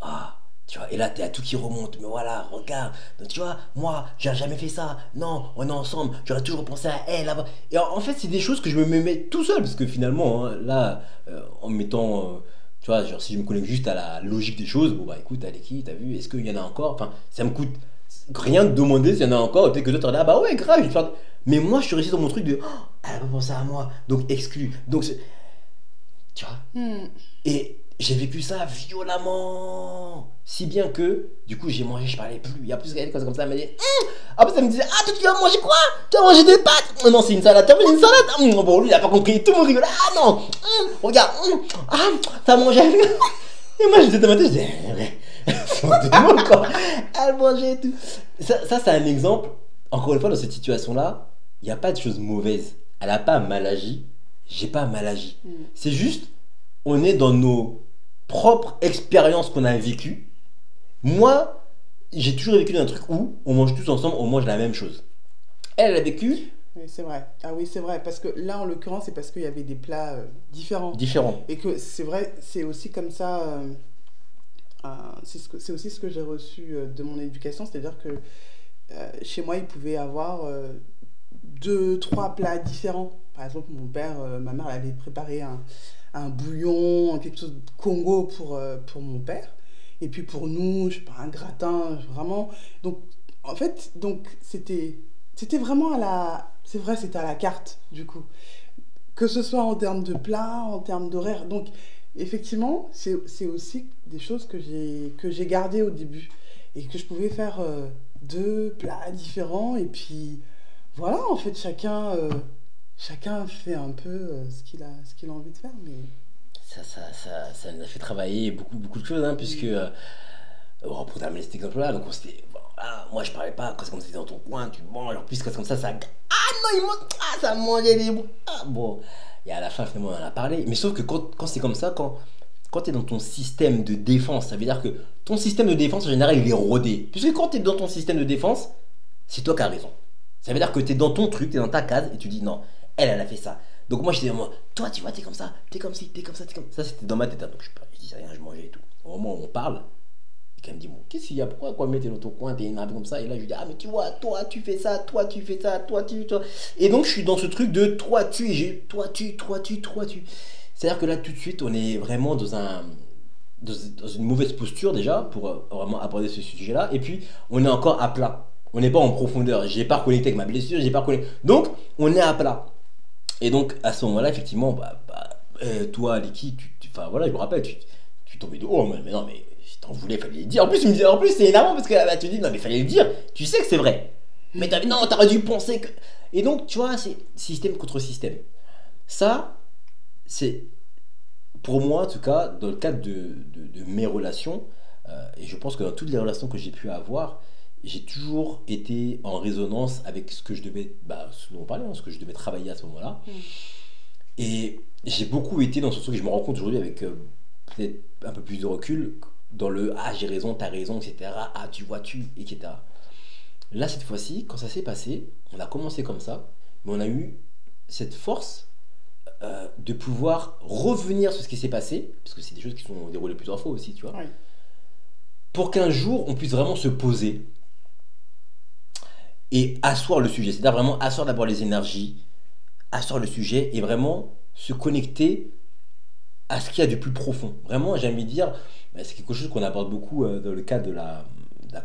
ah, tu vois, et là t'es à tout qui remonte, mais voilà, regarde, donc, tu vois, moi j'ai jamais fait ça, non, on est ensemble, j'aurais toujours pensé à elle là-bas. Et en fait, c'est des choses que je me mets tout seul, parce que finalement, hein, là, en mettant. Tu vois, genre si je me connecte juste à la logique des choses, bon bah écoute, allez qui, t'as vu, est-ce qu'il y en a encore, enfin, ça me coûte rien de demander s'il y en a encore, peut-être que d'autres là, bah ouais, grave, je vais faire. Mais moi, je suis resté dans mon truc de, oh, elle a pas pensé à moi, donc exclu. Donc, tu vois. Et j'ai vécu ça violemment. Si bien que, du coup, j'ai mangé, je parlais plus. Il y a plus qu'elle, comme ça, elle m'a dit, après, elle me disait, ah, toi, tu vas manger quoi? Tu vas manger des pâtes? Non, c'est une salade, tu as mangé une salade? Bon, lui, il a pas compris, tout le monde rigole. Ah non, regarde, ah, t'as mangé. Et moi, j'étais dans ma tête, je disais, ouais. Quoi. Elle mangeait et tout. Ça c'est un exemple. Encore une fois, dans cette situation-là, il n'y a pas de chose mauvaise. Elle n'a pas mal agi. J'ai pas mal agi. C'est juste, on est dans nos propres expériences qu'on a vécues. Moi, j'ai toujours vécu dans un truc où on mange tous ensemble, on mange la même chose. Elle a vécu.
Oui, c'est vrai. Ah oui, c'est vrai. Parce que là, en l'occurrence, c'est parce qu'il y avait des plats différents.
Différents.
Et que c'est vrai, c'est aussi comme ça. C'est aussi ce que j'ai reçu de mon éducation, c'est-à-dire que chez moi, il pouvait y avoir 2, 3 plats différents. Par exemple, mon père, ma mère, elle avait préparé un bouillon, quelque chose de Congo pour mon père. Et puis pour nous, je sais pas, un gratin, vraiment. Donc, en fait, c'était vraiment c'est vrai, c'était à la carte, du coup. Que ce soit en termes de plats, en termes d'horaire. Donc, effectivement, c'est aussi des choses que j'ai gardées au début et que je pouvais faire 2 plats différents et puis voilà, en fait, chacun fait un peu ce qu'il a envie de faire. Mais
ça nous a fait travailler beaucoup de choses, hein, puisque pour terminer cet exemple-là, donc on s'était. Bon, moi je parlais pas, quand c'est comme c'était dans ton coin, tu manges, en plus quand c'est comme ça, ah non, il mange, ça mangeait des bouts. Bon. Et à la fin, finalement, on en a parlé. Mais sauf que quand c'est comme ça, quand tu es dans ton système de défense, ça veut dire que ton système de défense, en général, il est rodé. Puisque quand tu es dans ton système de défense, c'est toi qui as raison. Ça veut dire que tu es dans ton truc, tu es dans ta case, et tu dis non, elle a fait ça. Donc moi, j'étais dans moi, toi, tu vois, t'es comme ça, t'es comme ci, t'es comme ça, t'es comme ça. Ça, c'était dans ma tête. Hein. Donc je disais rien, je mangeais et tout. Au moment où on parle, et me dit, bon, qu'est-ce qu'il y a, pourquoi me mettre dans ton coin, t'es énervé comme ça? Et là, je lui dis, ah, mais tu vois, toi, tu fais ça, toi, tu fais ça, toi. Et donc, je suis dans ce truc de toi, tu, et j'ai toi, tu. C'est-à-dire que là, tout de suite, on est vraiment dans une mauvaise posture déjà pour vraiment aborder ce sujet-là. Et puis, on est encore à plat. On n'est pas en profondeur. J'ai pas reconnecté avec ma blessure, j'ai pas reconnecté. Donc, on est à plat. Et donc, à ce moment-là, effectivement, toi, Liki, enfin voilà, je me rappelle, tu tombais de haut, mais non, mais. T'en voulais, fallait le dire. En plus, il me disait, en plus, c'est énervant parce que bah, tu dis, non, mais fallait le dire. Tu sais que c'est vrai. Mais non, t'aurais dû penser que. Et donc, tu vois, c'est système contre système. Ça, c'est, pour moi, en tout cas, dans le cadre de mes relations, et je pense que dans toutes les relations que j'ai pu avoir, j'ai toujours été en résonance avec ce que je devais, ce dont on parlait, hein, ce que je devais travailler à ce moment-là. Et j'ai beaucoup été dans ce truc que je me rends compte aujourd'hui avec peut-être un peu plus de recul, dans le ah j'ai raison, t'as raison, etc. Ah tu vois, etc. Là, cette fois-ci, quand ça s'est passé, on a commencé comme ça, mais on a eu cette force de pouvoir revenir sur ce qui s'est passé, parce que c'est des choses qui sont déroulées plusieurs fois aussi, tu vois,
Oui.
pour qu'un jour, on puisse vraiment se poser et asseoir le sujet. C'est-à-dire vraiment asseoir d'abord les énergies, asseoir le sujet et vraiment se connecter à ce qu'il y a de plus profond. Vraiment, j'ai envie de dire, c'est quelque chose qu'on aborde beaucoup dans le cadre de la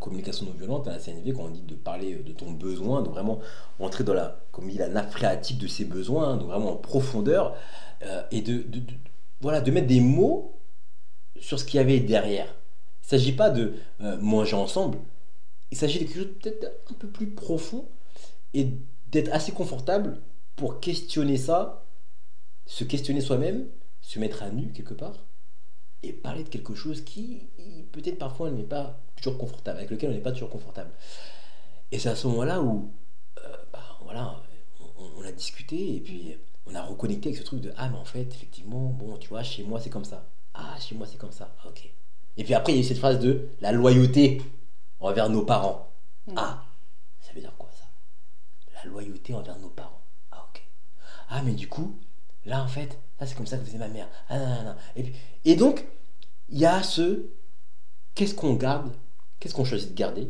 communication non violente à la CNV, quand on dit de parler de ton besoin, de vraiment entrer dans la, comme il dit, la nappe phréatique de ses besoins, donc vraiment en profondeur, et voilà, de mettre des mots sur ce qu'il y avait derrière. Il ne s'agit pas de manger ensemble, il s'agit de quelque chose peut-être un peu plus profond et d'être assez confortable pour questionner ça, se questionner soi-même, se mettre à nu quelque part et parler de quelque chose qui peut-être parfois n'est pas toujours confortable, avec lequel on n'est pas toujours confortable. Et c'est à ce moment-là où voilà, on a discuté et puis on a reconnecté avec ce truc de ah mais en fait effectivement bon tu vois chez moi c'est comme ça, ah chez moi c'est comme ça, ah, ok. Et puis après il y a eu cette phrase de la loyauté envers nos parents. Ah, ça veut dire quoi ça? La loyauté envers nos parents. Ah ok. Ah mais du coup là en fait là c'est comme ça que faisait ma mère. Ah non non non. Et donc il y a ce qu'est-ce qu'on garde, qu'est-ce qu'on choisit de garder,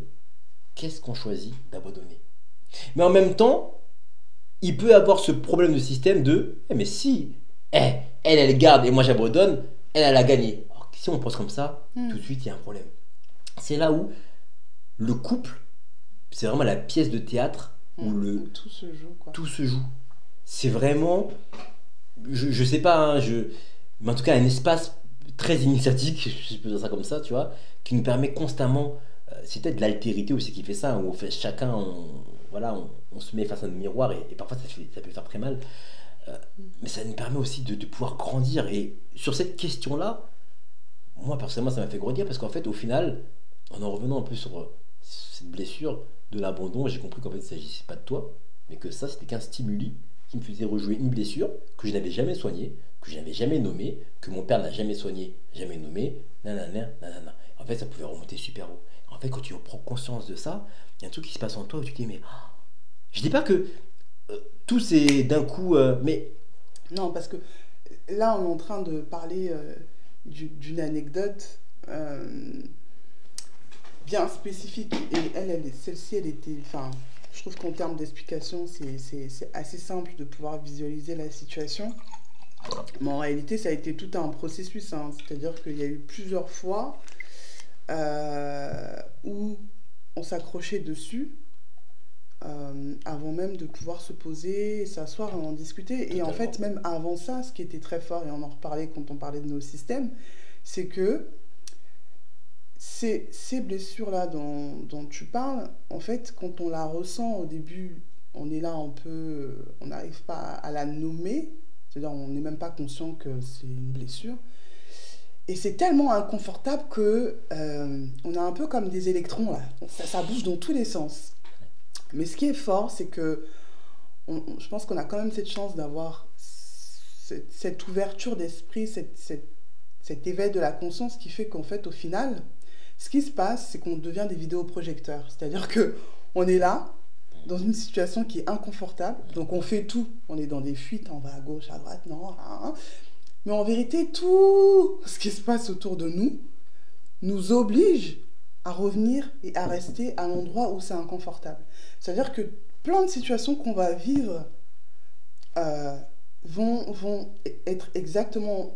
qu'est-ce qu'on choisit d'abandonner. Mais en même temps, il peut avoir ce problème de système de mais si elle garde et moi j'abandonne, elle a gagné. Alors, si on pense comme ça, tout de suite il y a un problème. C'est là où le couple, c'est vraiment la pièce de théâtre où
tout se joue, quoi.
Tout se joue. C'est vraiment, je sais pas, mais en tout cas un espace très initiatique, je peux dire ça comme ça, tu vois, qui nous permet constamment, c'est peut-être l'altérité aussi qui fait ça, où on fait chacun, on se met face à un miroir et parfois ça peut faire très mal, mais ça nous permet aussi de pouvoir grandir. Et sur cette question-là, moi personnellement ça m'a fait grandir parce qu'en fait au final, en revenant un peu sur cette blessure de l'abandon, j'ai compris qu'en fait il ne s'agissait pas de toi, mais que ça c'était qu'un stimuli qui me faisait rejouer une blessure que je n'avais jamais soignée, que je n'avais jamais nommée, que mon père n'a jamais soignée, jamais nommée, nanana, nanana. En fait ça pouvait remonter super haut. En fait quand tu prends conscience de ça, il y a un truc qui se passe en toi où tu te dis mais je dis pas que tout c'est d'un coup mais
non parce que là on est en train de parler d'une anecdote bien spécifique et celle-ci elle était, enfin je trouve qu'en termes d'explication c'est assez simple de pouvoir visualiser la situation, mais en réalité ça a été tout un processus, hein. C'est-à-dire qu'il y a eu plusieurs fois où on s'accrochait dessus avant même de pouvoir se poser, s'asseoir et en discuter. Et en fait, même avant ça, ce qui était très fort, et on en reparlait quand on parlait de nos systèmes, c'est que ces blessures-là dont tu parles, en fait, quand on la ressent au début, on est là un peu, on n'arrive pas à la nommer, c'est-à-dire on n'est même pas conscient que c'est une blessure. Et c'est tellement inconfortable que on a un peu comme des électrons, là. Ça bouge dans tous les sens. Mais ce qui est fort, c'est que je pense qu'on a quand même cette chance d'avoir cette ouverture d'esprit, cet éveil de la conscience qui fait qu'en fait, au final, ce qui se passe, c'est qu'on devient des vidéoprojecteurs. C'est-à-dire qu'on est là, dans une situation qui est inconfortable, donc on fait tout. On est dans des fuites, on va à gauche, à droite, non, hein. Mais en vérité, tout ce qui se passe autour de nous oblige à revenir et à rester à l'endroit où c'est inconfortable. C'est-à-dire que plein de situations qu'on va vivre vont être exactement,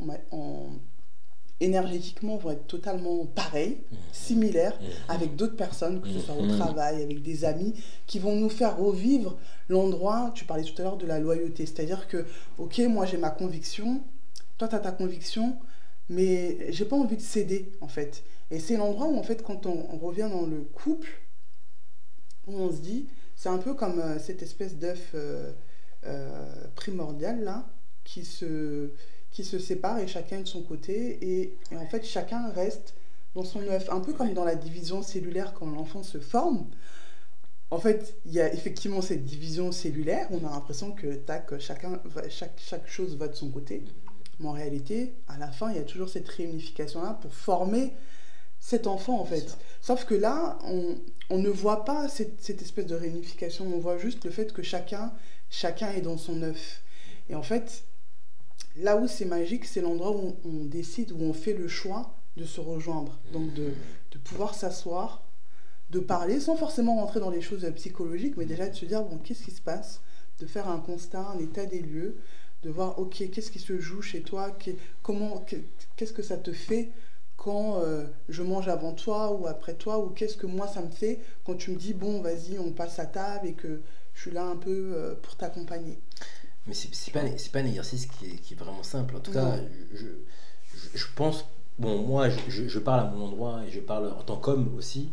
énergétiquement, vont être totalement pareilles, similaires, avec d'autres personnes, que ce soit au travail, avec des amis, qui vont nous faire revivre l'endroit, tu parlais tout à l'heure de la loyauté. C'est-à-dire que, ok, moi j'ai ma conviction, toi tu as ta conviction, mais j'ai pas envie de céder, en fait. Et c'est l'endroit où, en fait, quand on revient dans le couple, où on se dit, c'est un peu comme cette espèce d'œuf primordial, là, qui se sépare et chacun de son côté. Et en fait, chacun reste dans son œuf. Un peu comme dans la division cellulaire quand l'enfant se forme. En fait, il y a effectivement cette division cellulaire. On a l'impression que tac, chaque chose va de son côté. Mais en réalité, à la fin, il y a toujours cette réunification-là pour former cet enfant, en fait. Sauf que là, on ne voit pas cette espèce de réunification. On voit juste le fait que chacun est dans son œuf. Et en fait, là où c'est magique, c'est l'endroit où on décide, où on fait le choix de se rejoindre. Donc de pouvoir s'asseoir, de parler, sans forcément rentrer dans les choses psychologiques, mais déjà de se dire, bon, qu'est-ce qui se passe? De faire un constat, un état des lieux, de voir, ok, qu'est-ce qui se joue chez toi? Qu'est-ce que ça te fait quand je mange avant toi ou après toi? Ou qu'est-ce que moi ça me fait quand tu me dis, bon, vas-y, on passe à table et que je suis là un peu pour t'accompagner?
Mais c'est pas un exercice qui est vraiment simple. En tout cas, je pense, bon, moi, je parle à mon endroit et je parle en tant qu'homme aussi.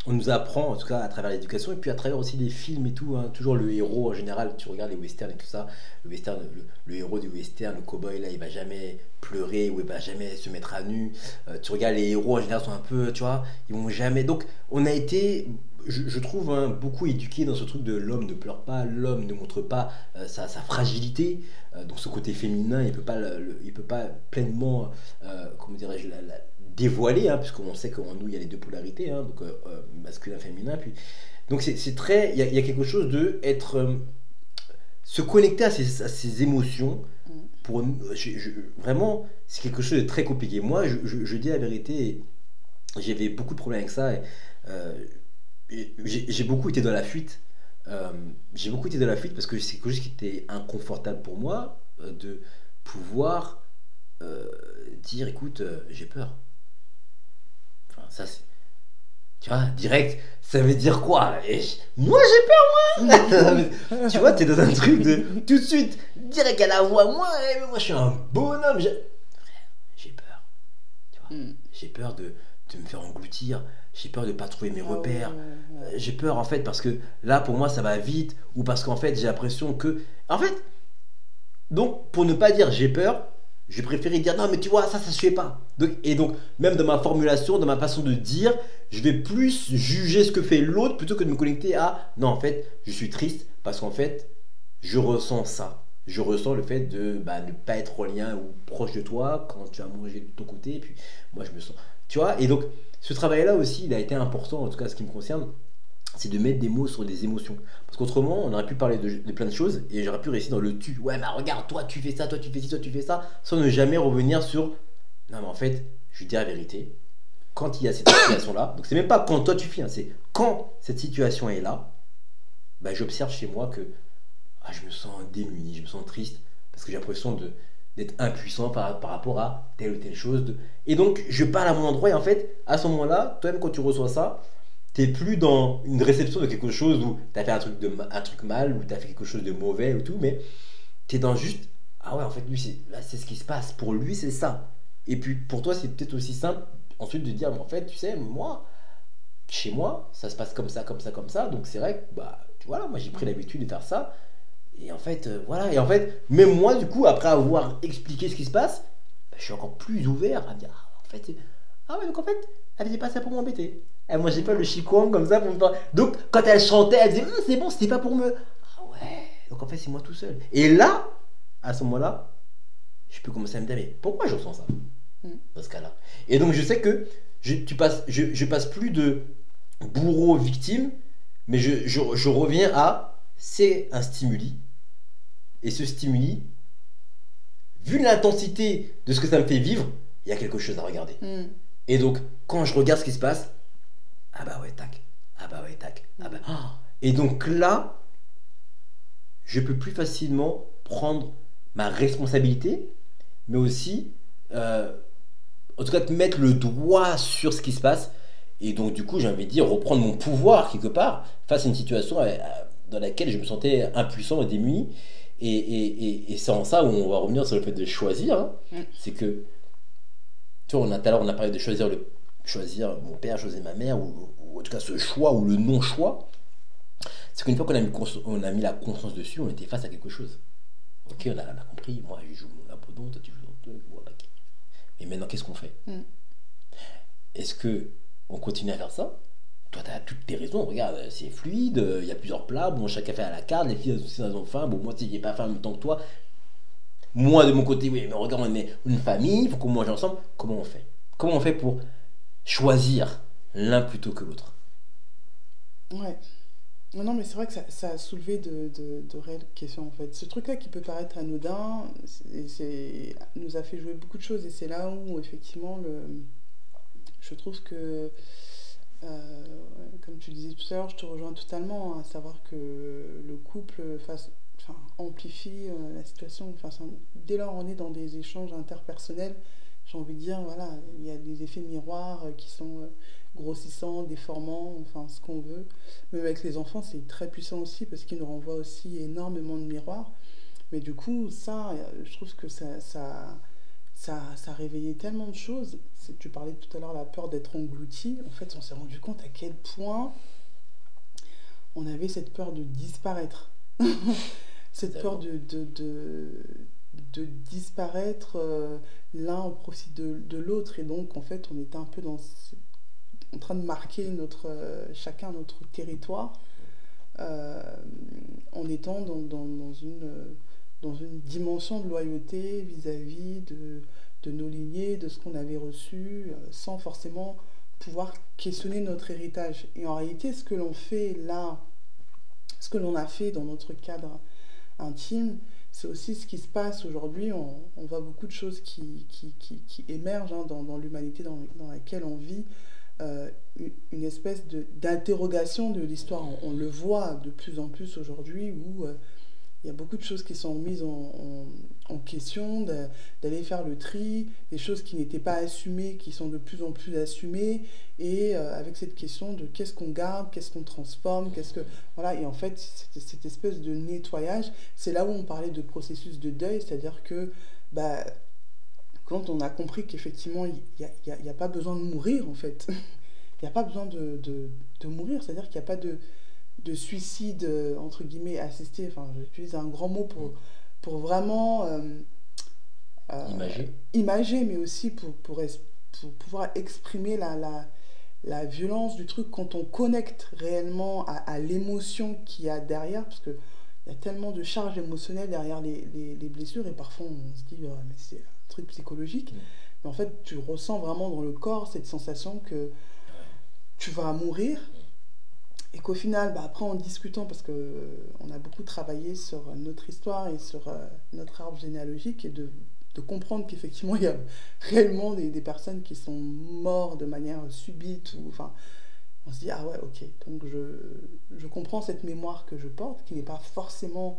On nous apprend, en tout cas à travers l'éducation et puis à travers aussi les films et tout, hein, toujours le héros en général, tu regardes les westerns et tout ça, le western, le héros du western, le cowboy là, il va jamais pleurer ou il va jamais se mettre à nu. Tu regardes les héros en général sont un peu, tu vois, ils vont jamais. Donc on a été, je trouve, hein, beaucoup éduqué dans ce truc de l'homme ne pleure pas, l'homme ne montre pas sa fragilité, donc ce côté féminin, il peut pas pleinement, comment dirais-je, dévoiler, hein, puisqu'on sait qu'en nous il y a les deux polarités, hein, donc masculin, féminin, puis donc c'est très, il y a quelque chose de être, se connecter à ses émotions. Pour vraiment, c'est quelque chose de très compliqué. Moi, je dis la vérité, j'avais beaucoup de problèmes avec ça. J'ai beaucoup été dans la fuite. J'ai beaucoup été dans la fuite parce que c'est quelque chose qui était inconfortable pour moi, de pouvoir dire, écoute, j'ai peur. Enfin, ça, c'est, tu vois, direct, ça veut dire quoi? Moi, j'ai peur, moi. Tu vois, t'es dans un truc de tout de suite, direct à la voix, moi je suis un bonhomme. J'ai peur. Tu vois, j'ai peur de me faire engloutir. J'ai peur de ne pas trouver mes repères. J'ai peur, en fait, parce que là, pour moi, ça va vite. Ou parce qu'en fait, j'ai l'impression que... En fait, donc, pour ne pas dire j'ai peur, j'ai préféré dire non, mais tu vois, ça se fait pas. Donc, même dans ma formulation, dans ma façon de dire, je vais plus juger ce que fait l'autre plutôt que de me connecter à non, en fait, je suis triste parce qu'en fait, je ressens ça. Je ressens le fait de ne pas être en lien ou proche de toi quand tu as mangé de ton côté. Et puis, moi, je me sens. Tu vois, et donc, ce travail-là aussi, il a été important, en tout cas, ce qui me concerne, c'est de mettre des mots sur des émotions. Parce qu'autrement, on aurait pu parler de plein de choses et j'aurais pu rester dans le tu. Ouais, mais regarde, toi, tu fais ça, toi, tu fais ci, toi, tu fais ça, sans ne jamais revenir sur. Non, mais en fait, je dis la vérité. Quand il y a cette situation-là, donc c'est même pas quand toi tu fais, hein, c'est quand cette situation est là, j'observe chez moi que je me sens démuni, je me sens triste parce que j'ai l'impression d'être impuissant par rapport à telle ou telle chose. Et donc, je parle à mon endroit et en fait, à ce moment-là, toi-même, quand tu reçois ça, t'es plus dans une réception de quelque chose où t'as fait un truc mal, ou t'as fait quelque chose de mauvais ou tout, mais t'es dans juste, ah ouais, en fait, lui, là, c'est ce qui se passe. Pour lui, c'est ça. Et puis, pour toi, c'est peut-être aussi simple ensuite de dire, mais en fait, tu sais, moi, chez moi, ça se passe comme ça, comme ça, comme ça. Donc, c'est vrai que, voilà, moi, j'ai pris l'habitude de faire ça. Et en fait, voilà. Et en fait, même moi, du coup, après avoir expliqué ce qui se passe, je suis encore plus ouvert à me dire, en fait, donc en fait, elle faisait pas ça pour m'embêter. Elle mangeait pas le chikwang comme ça pour me faire. Donc, quand elle chantait, elle disait, c'est bon, c'était pas pour me. Ah ouais, donc en fait, c'est moi tout seul. Et là, à ce moment-là, je peux commencer à me dire, mais pourquoi je ressens ça dans ce cas-là? Et donc, je sais que je passe plus de bourreau-victime, mais je reviens à, c'est un stimuli. Et ce stimuli, vu l'intensité de ce que ça me fait vivre, il y a quelque chose à regarder. Et donc, quand je regarde ce qui se passe, ah bah ouais, tac. Ah bah ouais, tac. Ah bah... Et donc là, je peux plus facilement prendre ma responsabilité, mais aussi, en tout cas, mettre le doigt sur ce qui se passe. Et donc, du coup, j'ai envie de dire, reprendre mon pouvoir quelque part face à une situation dans laquelle je me sentais impuissant et démuni. Et c'est en ça où on va revenir sur le fait de choisir. Hein. C'est que, tu vois, tout à l'heure, on a parlé de choisir mon père, choisir ma mère, ou en tout cas ce choix ou le non-choix. C'est qu'une fois qu'on a mis la conscience dessus, on était face à quelque chose. Ok, on a compris, moi je joue mon abandon, toi tu joues ton truc, voilà. Mais maintenant, qu'est-ce qu'on fait? est-ce que on continue à faire ça? Toi, tu as toutes tes raisons, regarde, c'est fluide, il y a plusieurs plats, bon, chacun fait à la carte, les filles aussi elles ont faim, bon, moi, tu sais, j'ai pas faim en même temps que toi. Moi, de mon côté, oui, mais regarde, on est une famille, il faut qu'on mange ensemble. Comment on fait? Comment on fait pour choisir l'un plutôt que l'autre?
Ouais. Non, non, mais c'est vrai que ça a soulevé de réelles questions en fait. Ce truc-là qui peut paraître anodin, nous a fait jouer beaucoup de choses et c'est là où effectivement je trouve que, comme tu disais tout à l'heure, je te rejoins totalement, hein, à savoir que le couple enfin, amplifie la situation. Enfin, dès lors on est dans des échanges interpersonnels, j'ai envie de dire, voilà, il y a des effets miroirs qui sont grossissants, déformants, enfin ce qu'on veut. Même avec les enfants, c'est très puissant aussi parce qu'ils nous renvoient aussi énormément de miroirs. Mais du coup, ça, je trouve que ça a réveillé tellement de choses. Tu parlais tout à l'heure de la peur d'être englouti. En fait, on s'est rendu compte à quel point on avait cette peur de disparaître. Cette peur de disparaître l'un au profit de l'autre. Et donc, en fait, on était un peu en train de marquer chacun notre territoire euh, en étant dans une dimension de loyauté vis-à-vis de nos lignées, de ce qu'on avait reçu, sans forcément pouvoir questionner notre héritage. Et en réalité, ce que l'on fait là, ce que l'on a fait dans notre cadre intime, c'est aussi ce qui se passe aujourd'hui. On voit beaucoup de choses qui émergent hein, dans l'humanité dans laquelle on vit. Euh, une espèce d'interrogation de l'histoire. On le voit de plus en plus aujourd'hui où il y a beaucoup de choses qui sont remises en question, d'aller faire le tri, des choses qui n'étaient pas assumées, qui sont de plus en plus assumées, et avec cette question de qu'est-ce qu'on garde, qu'est-ce qu'on transforme, qu'est-ce que... Voilà, et en fait, cette espèce de nettoyage, c'est là où on parlait de processus de deuil, c'est-à-dire que bah, quand on a compris qu'effectivement, il n'y a pas besoin de mourir, en fait, il n'y a pas besoin de mourir, c'est-à-dire qu'il n'y a pas de suicide, entre guillemets, assisté, enfin j'utilise un grand mot pour vraiment
Imagé.
imager, mais aussi pour pouvoir exprimer la violence du truc quand on connecte réellement à l'émotion qu'il y a derrière, parce que il y a tellement de charges émotionnelles derrière les blessures, et parfois on se dit, mais c'est un truc psychologique, mais en fait tu ressens vraiment dans le corps cette sensation que tu vas mourir. Et qu'au final, bah, après en discutant, parce qu'on a beaucoup travaillé sur notre histoire et sur notre arbre généalogique, et de comprendre qu'effectivement, il y a réellement des personnes qui sont mortes de manière subite, ou, enfin, on se dit, ah ouais, ok, donc je comprends cette mémoire que je porte, qui n'est pas forcément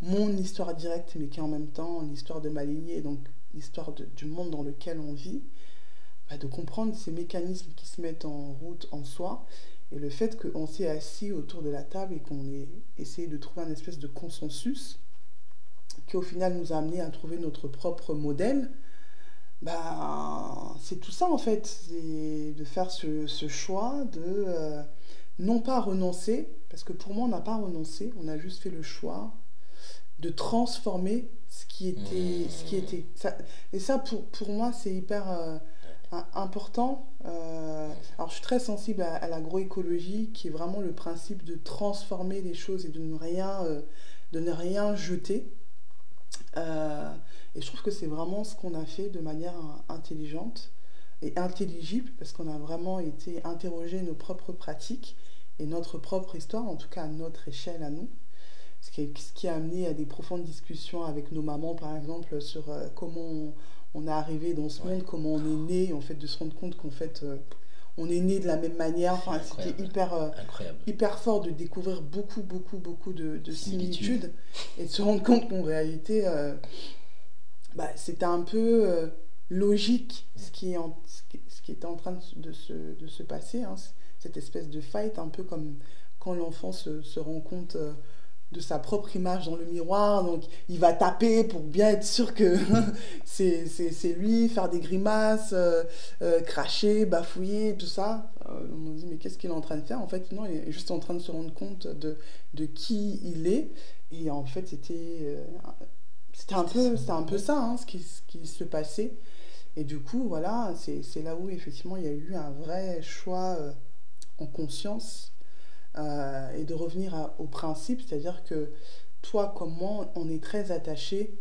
mon histoire directe, mais qui est en même temps l'histoire de ma lignée, donc l'histoire du monde dans lequel on vit, bah, de comprendre ces mécanismes qui se mettent en route en soi. Et le fait qu'on s'est assis autour de la table et qu'on ait essayé de trouver un espèce de consensus qui au final nous a amené à trouver notre propre modèle, ben, c'est tout ça en fait. C'est de faire ce choix de non pas renoncer, parce que pour moi on n'a pas renoncé, on a juste fait le choix de transformer ce qui était. Ça, et ça pour moi c'est hyper... important. Alors je suis très sensible à l'agroécologie, qui est vraiment le principe de transformer les choses et de ne rien jeter. Et je trouve que c'est vraiment ce qu'on a fait de manière intelligente et intelligible, parce qu'on a vraiment été interroger nos propres pratiques et notre propre histoire, en tout cas à notre échelle à nous. Ce qui a amené à des profondes discussions avec nos mamans, par exemple, sur comment on est arrivé dans ce monde, comment on est né, en fait, de se rendre compte qu'en fait, on est né de la même manière. Enfin, c'était hyper fort de découvrir beaucoup de similitudes et de se rendre compte qu'en réalité, bah, c'était un peu logique ce qui était en train de se passer, hein, cette espèce de fight, un peu comme quand l'enfant se rend compte de sa propre image dans le miroir, donc il va taper pour bien être sûr que c'est lui, faire des grimaces, cracher, bafouiller, tout ça. On se dit mais qu'est-ce qu'il est en train de faire? En fait non, il est juste en train de se rendre compte de qui il est, et en fait c'était un peu ça, hein, ce qui se passait. Et du coup, voilà, c'est là où effectivement il y a eu un vrai choix en conscience et de revenir au principe, c'est-à-dire que toi comme moi, on est très attaché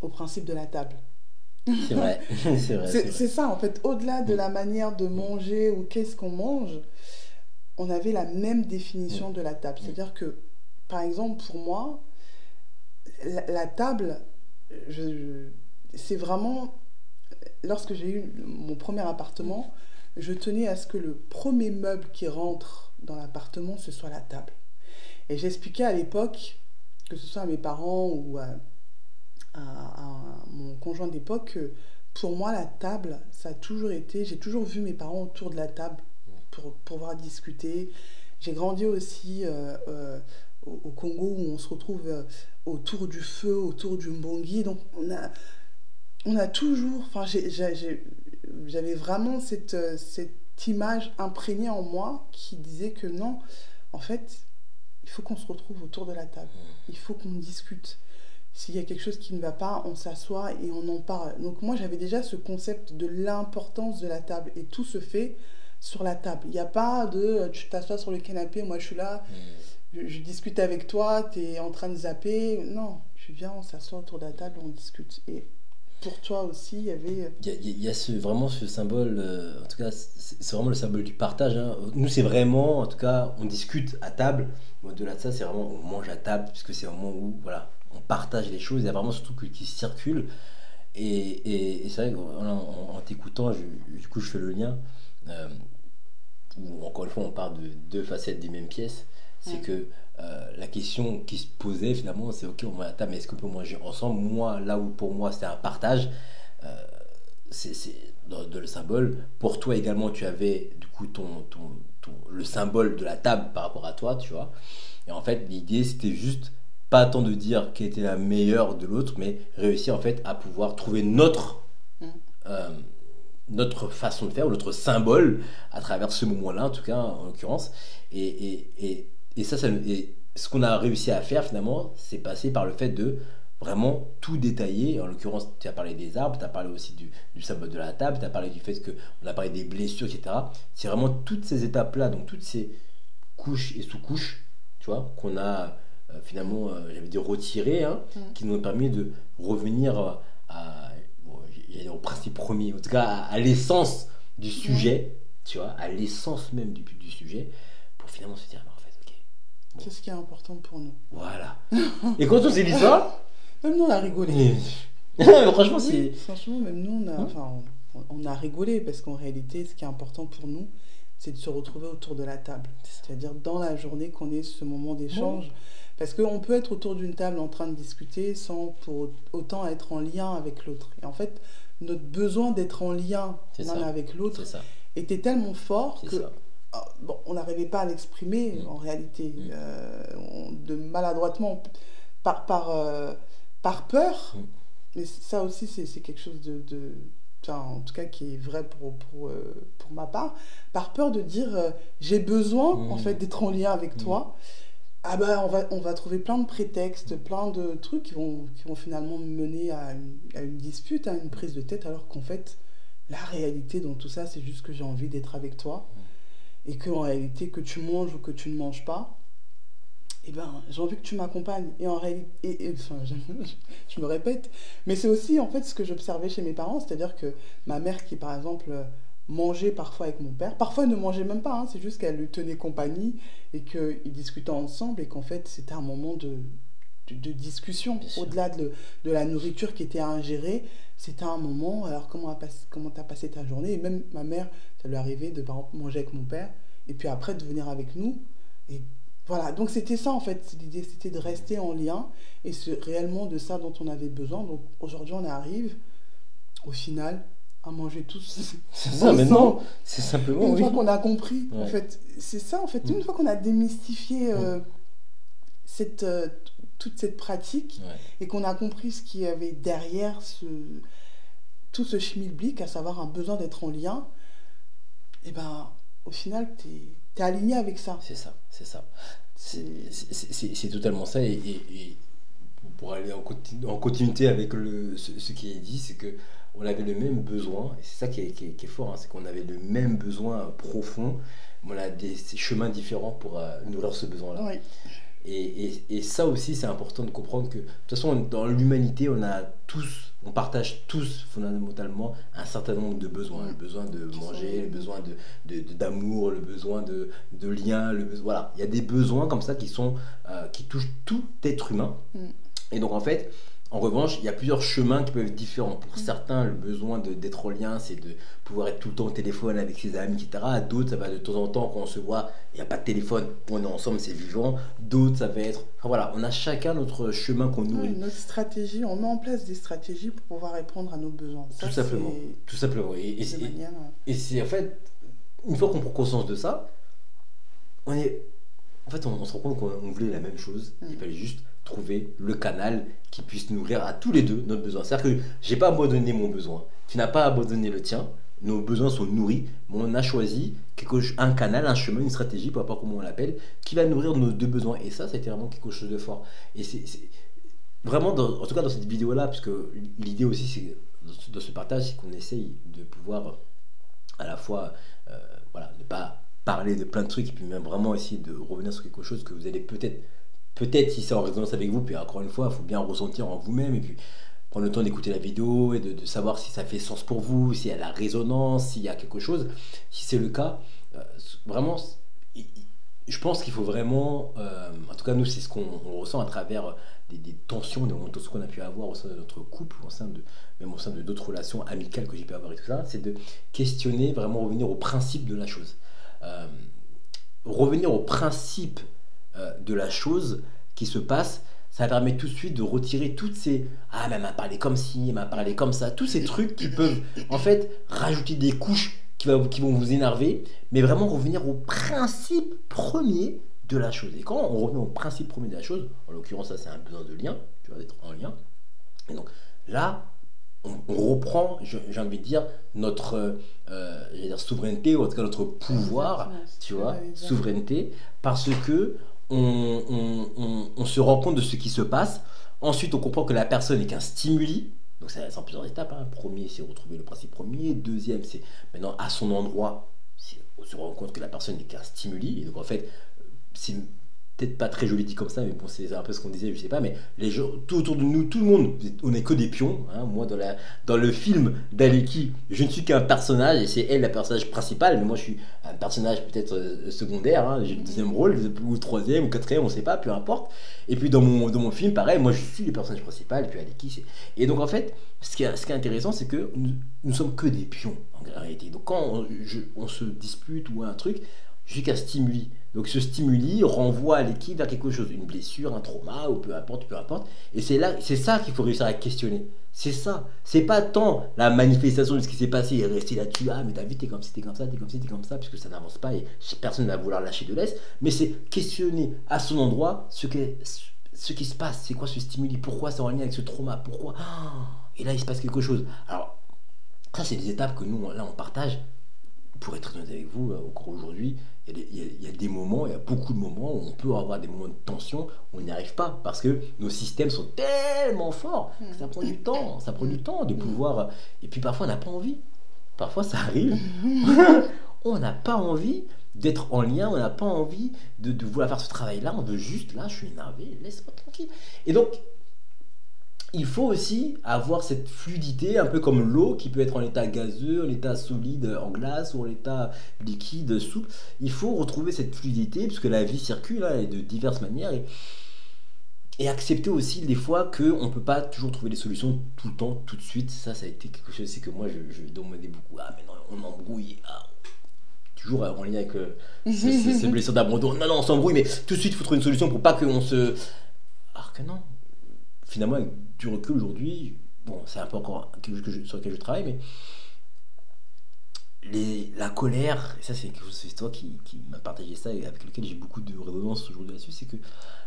au principe de la table.
C'est vrai, c'est vrai, c'est vrai.
C'est ça en fait, au-delà de
Mm,
la manière de
mm,
manger ou qu'est-ce qu'on mange, on avait la même
mm,
définition de la table.
mm.
C'est-à-dire que, par exemple, pour moi, la table, c'est vraiment, lorsque j'ai eu mon premier
Mm.
appartement, je tenais à ce que le premier meuble qui rentre dans l'appartement, ce soit la table. Et j'expliquais à l'époque, que ce soit à mes parents ou à mon conjoint d'époque, que pour moi, la table, ça a toujours été, j'ai toujours vu mes parents autour de la table pour pouvoir discuter. J'ai grandi aussi au Congo où on se retrouve autour du feu, autour du mbongi. Donc on a toujours, enfin j'avais vraiment cette image imprégnée en moi qui disait que non, en fait, il faut qu'on se retrouve autour de la table. Il faut qu'on discute. S'il y a quelque chose qui ne va pas, on s'assoit et on en parle. Donc moi, j'avais déjà ce concept de l'importance de la table. Et tout se fait sur la table. Il n'y a pas de tu t'assois sur le canapé, moi je suis là,
Mm.
je discute avec toi, tu es en train de zapper. Non, tu viens, on s'assoit autour de la table, on discute. Et pour toi aussi, il y avait...
Il y a vraiment ce symbole, en tout cas, c'est vraiment le symbole du partage, hein. Nous, c'est vraiment, en tout cas, on discute à table. Mais au-delà de ça, c'est vraiment, on mange à table, puisque c'est un moment où, voilà, on partage les choses. Il y a vraiment ce truc qui circule. Et c'est vrai qu'en t'écoutant, du coup, je fais le lien. euh, Où, encore une fois, on parle de deux facettes des mêmes pièces. C'est
Mm,
que la question qui se posait, finalement, c'est ok, on mange à table, mais est-ce qu'on peut manger ensemble? Moi, là où pour moi, c'était un partage. euh, c'est dans le symbole. Pour toi également, tu avais du coup le symbole de la table par rapport à toi, tu vois. Et en fait, l'idée, c'était juste pas tant de dire quelle était la meilleure de l'autre, mais réussir en fait à pouvoir trouver
mm.
euh, notre façon de faire, notre symbole à travers ce moment-là, en tout cas, en l'occurrence. Et et ce qu'on a réussi à faire finalement, c'est passer par le fait de vraiment tout détailler. En l'occurrence, tu as parlé des arbres, tu as parlé aussi du symbole de la table, tu as parlé du fait qu'on a parlé des blessures, etc. C'est vraiment toutes ces étapes-là, donc toutes ces couches et sous-couches, tu vois, qu'on a finalement, j'avais dit retirées, hein,
Mm.
qui nous ont permis de revenir à, bon, j'allais dire au principe premier, en tout cas à l'essence du
Ouais,
sujet, tu vois, à l'essence même du sujet, pour finalement se dire, non, en fait, ok, bon,
c'est ce qui est important pour nous.
voilà. Et quand on s'est dit ça,
Même nous, on a rigolé.
mais- franchement,
Oui,
c'est.
franchement, même nous,
Hein.
enfin, on a rigolé parce qu'en réalité, ce qui est important pour nous, c'est de se retrouver autour de la table. C'est-à-dire dans la journée qu'on ait ce moment
Bon,
d'échange. Parce qu'on peut être autour d'une table en train de discuter sans pour autant être en lien avec l'autre. Et en fait, notre besoin d'être en lien
c'est
l'un
ça,
avec
c'est
l'autre
ça,
était tellement fort
c'est
que
ça.
bon, on n'arrivait pas à l'exprimer
Mm,
en réalité.
mm,
De maladroitement, par, par, euh, par peur.
mm,
Mais ça aussi, c'est quelque chose enfin, en tout cas, qui est vrai pour ma part. Par peur de dire, j'ai besoin, en fait,
mm,
d'être en lien avec
mm.
toi. Ah ben, on va trouver plein de prétextes, plein de trucs qui vont finalement mener à une dispute, à une prise de tête, alors qu'en fait, la réalité dans tout ça, c'est juste que j'ai envie d'être avec toi. Et que en réalité, que tu manges ou que tu ne manges pas, eh ben, j'ai envie que tu m'accompagnes. Et en réalité, enfin, je me répète, mais c'est aussi en fait ce que j'observais chez mes parents, c'est-à-dire que ma mère qui, par exemple, mangeait parfois avec mon père, parfois elle ne mangeait même pas, hein, c'est juste qu'elle lui tenait compagnie et qu'ils discutaient ensemble et qu'en fait c'était un moment de discussion.
Bien sûr.
Au-delà de la nourriture qui était à ingérer, c'était un moment, alors comment t'as passé ta journée? Et même ma mère, ça lui arrivait de par exemple manger avec mon père et puis après de venir avec nous. Et voilà, donc c'était ça en fait, l'idée c'était de rester en lien et c'est réellement de ça dont on avait besoin. Donc aujourd'hui on arrive au final à manger tous
C'est ça,
ensemble.
maintenant, c'est simplement,
Une
oui.
fois qu'on a compris, en
Ouais.
fait, c'est ça en fait,
Mm,
une fois qu'on a démystifié
mm,
cette, toute cette pratique
ouais.
et qu'on a compris ce qu'il y avait derrière tout ce schmilblick, à savoir un besoin d'être en lien, et ben au final t'es aligné avec ça.
C'est ça, c'est ça.
C'est...
C'est totalement ça. Et pour aller en continuité avec ce qui est dit, c'est que on avait le même besoin, et c'est ça qui est fort, hein, c'est qu'on avait le même besoin profond, mais on a ces chemins différents pour nourrir ce besoin-là.
Oui.
Et ça aussi, c'est important de comprendre que, de toute façon, dans l'humanité, on partage tous fondamentalement un certain nombre de besoins. Le besoin de manger, le besoin d'amour, le besoin de lien, voilà. Il y a des besoins comme ça qui touchent tout être humain. Et donc, en fait, en revanche, il y a plusieurs chemins qui peuvent être différents. Pour certains, le besoin d'être en lien, c'est de pouvoir être tout le temps au téléphone avec ses amis, etc. D'autres, ça va de temps en temps, quand on se voit, il n'y a pas de téléphone, on est ensemble, c'est vivant. D'autres, ça va être... Enfin voilà, on a chacun notre chemin qu'on nourrit.
Notre stratégie, on met en place des stratégies pour pouvoir répondre à nos besoins.
Tout simplement. Tout simplement. Et c'est en fait, une fois qu'on prend conscience de ça, on se rend compte qu'on voulait la même chose. Il fallait juste trouver le canal qui puisse nourrir à tous les deux notre besoin. C'est-à-dire que j'ai pas abandonné mon besoin, tu n'as pas abandonné le tien, nos besoins sont nourris, mais on a choisi un canal, un chemin, une stratégie, peu importe comment on l'appelle, qui va nourrir nos deux besoins. Et ça, c'était vraiment quelque chose de fort. Et c'est vraiment, en tout cas dans cette vidéo-là, parce que l'idée aussi, c'est dans ce partage, c'est qu'on essaye de pouvoir à la fois ne pas parler de plein de trucs, et puis même vraiment essayer de revenir sur quelque chose que vous allez peut-être si c'est en résonance avec vous, puis encore une fois, il faut bien ressentir en vous-même, et puis prendre le temps d'écouter la vidéo, et de savoir si ça fait sens pour vous, s'il y a la résonance, s'il y a quelque chose. Si c'est le cas, vraiment, je pense qu'il faut vraiment, en tout cas nous, c'est ce qu'on ressent à travers des tensions, des moments qu'on a pu avoir au sein de notre couple, même au sein de d'autres relations amicales que j'ai pu avoir et tout ça, c'est de questionner, vraiment revenir au principe de la chose. Revenir au principe de la chose qui se passe, ça permet tout de suite de retirer toutes ces mais elle m'a parlé comme ci, elle m'a parlé comme ça, tous ces trucs qui peuvent en fait rajouter des couches qui vont vous énerver, mais vraiment revenir au principe premier de la chose. Et quand on revient au principe premier de la chose, en l'occurrence ça c'est un besoin de lien, tu vois, d'être en lien, et donc là on reprend, j'ai envie de dire, notre souveraineté, ou en tout cas notre pouvoir, tu vois, souveraineté, parce que on se rend compte de ce qui se passe. Ensuite, on comprend que la personne n'est qu'un stimuli. Donc, c'est en plusieurs étapes. Premier, c'est retrouver le principe premier. Deuxième, c'est maintenant à son endroit, on se rend compte que la personne n'est qu'un stimuli. Et donc, en fait, c'est peut-être pas très joli dit comme ça, mais bon, c'est un peu ce qu'on disait, je sais pas, mais les gens, tout autour de nous, tout le monde, on n'est que des pions. Moi, dans le film d'Aleki, je ne suis qu'un personnage, et c'est elle la personnage principal, mais moi je suis un personnage peut-être secondaire, j'ai le deuxième rôle, ou le troisième, ou quatrième, on sait pas, peu importe. Et puis dans mon film, pareil, moi je suis le personnage principal, et puis Aleki, c'est... Et donc en fait, ce qui est intéressant, c'est que nous sommes que des pions, en réalité. Donc quand on se dispute ou un truc, je suis qu'un stimuli. Donc ce stimuli renvoie l'équipe vers quelque chose, une blessure, un trauma, ou peu importe. Et c'est ça qu'il faut réussir à questionner. C'est ça. C'est pas tant la manifestation de ce qui s'est passé et rester là-dessus. Mais t'as vu, t'es comme ci, t'es comme ça, puisque ça n'avance pas et personne ne va vouloir lâcher de l'est. Mais c'est questionner à son endroit ce qui se passe. C'est quoi ce stimuli? Pourquoi c'est en lien avec ce trauma? Pourquoi? Et là, il se passe quelque chose. Alors, ça, c'est des étapes que nous, là, on partage. Pour être honnête avec vous, encore aujourd'hui, il y a des moments, il y a beaucoup de moments où on peut avoir des moments de tension où on n'y arrive pas parce que nos systèmes sont tellement forts que ça prend du temps de pouvoir. Et puis parfois on n'a pas envie, parfois ça arrive, on n'a pas envie d'être en lien, on n'a pas envie de vouloir faire ce travail-là, on veut juste, là je suis énervé, laisse-moi tranquille. Et donc, il faut aussi avoir cette fluidité, un peu comme l'eau qui peut être en état gazeux, en état solide en glace ou en état liquide souple. Il faut retrouver cette fluidité puisque la vie circule et de diverses manières et accepter aussi des fois qu'on ne peut pas toujours trouver des solutions tout le temps, tout de suite. Ça a été quelque chose aussi que moi je demandais beaucoup. Mais non, on embrouille. Toujours en lien avec ces blessures d'abandon. Non, on s'embrouille, mais tout de suite il faut trouver une solution pour pas qu'on se... Alors que non. Finalement, avec du recul aujourd'hui, bon, c'est un peu encore quelque chose sur lequel je travaille, mais la colère, et ça c'est quelque chose, c'est toi qui m'a partagé ça et avec lequel j'ai beaucoup de résonance aujourd'hui là-dessus, c'est que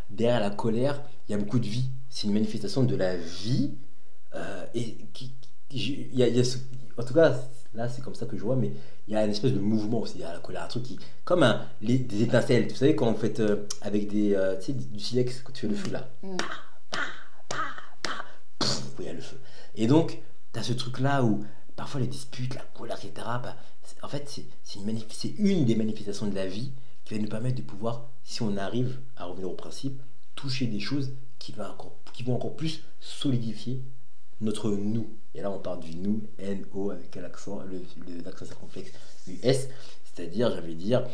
derrière la colère, il y a beaucoup de vie. C'est une manifestation de la vie, et en tout cas, là c'est comme ça que je vois, mais il y a une espèce de mouvement aussi derrière la colère, un truc qui, comme des étincelles, vous savez, quand vous faites avec du silex, quand tu fais le feu là. il y a le feu. Et donc, tu as ce truc-là où parfois les disputes, la colère, etc., bah, en fait, c'est une des manifestations de la vie qui va nous permettre de pouvoir, si on arrive à revenir au principe, toucher des choses qui vont encore plus solidifier notre nous. Et là, on parle du nous, N-O, avec l'accent, l'accent circonflexe US. C'est-à-dire, j'avais dire,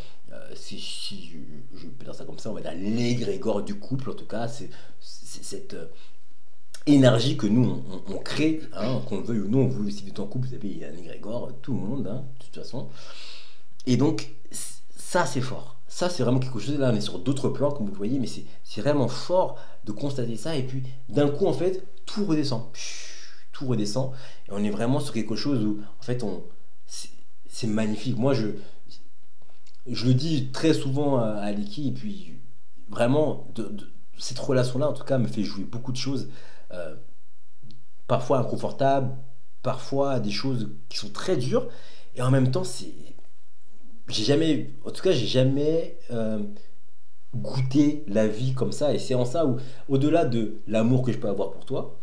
si je peux dire ça comme ça, on va dire l'égrégore du couple, en tout cas, c'est cette énergie que nous, on crée, hein, qu'on le veuille ou non, on veut aussi de ton couple, vous savez, il y a un égrégore, tout le monde, hein, de toute façon. Et donc, ça, c'est fort. Ça, c'est vraiment quelque chose, là, on est sur d'autres plans, comme vous le voyez, mais c'est vraiment fort de constater ça, et puis, d'un coup, en fait, tout redescend. Tout redescend, et on est vraiment sur quelque chose où, en fait, c'est magnifique. Moi, je le dis très souvent à Aliki, et puis vraiment, cette relation-là, en tout cas, me fait jouer beaucoup de choses, euh, parfois inconfortables, parfois des choses qui sont très dures, et en même temps, en tout cas, j'ai jamais goûté la vie comme ça, et c'est en ça où, au-delà de l'amour que je peux avoir pour toi,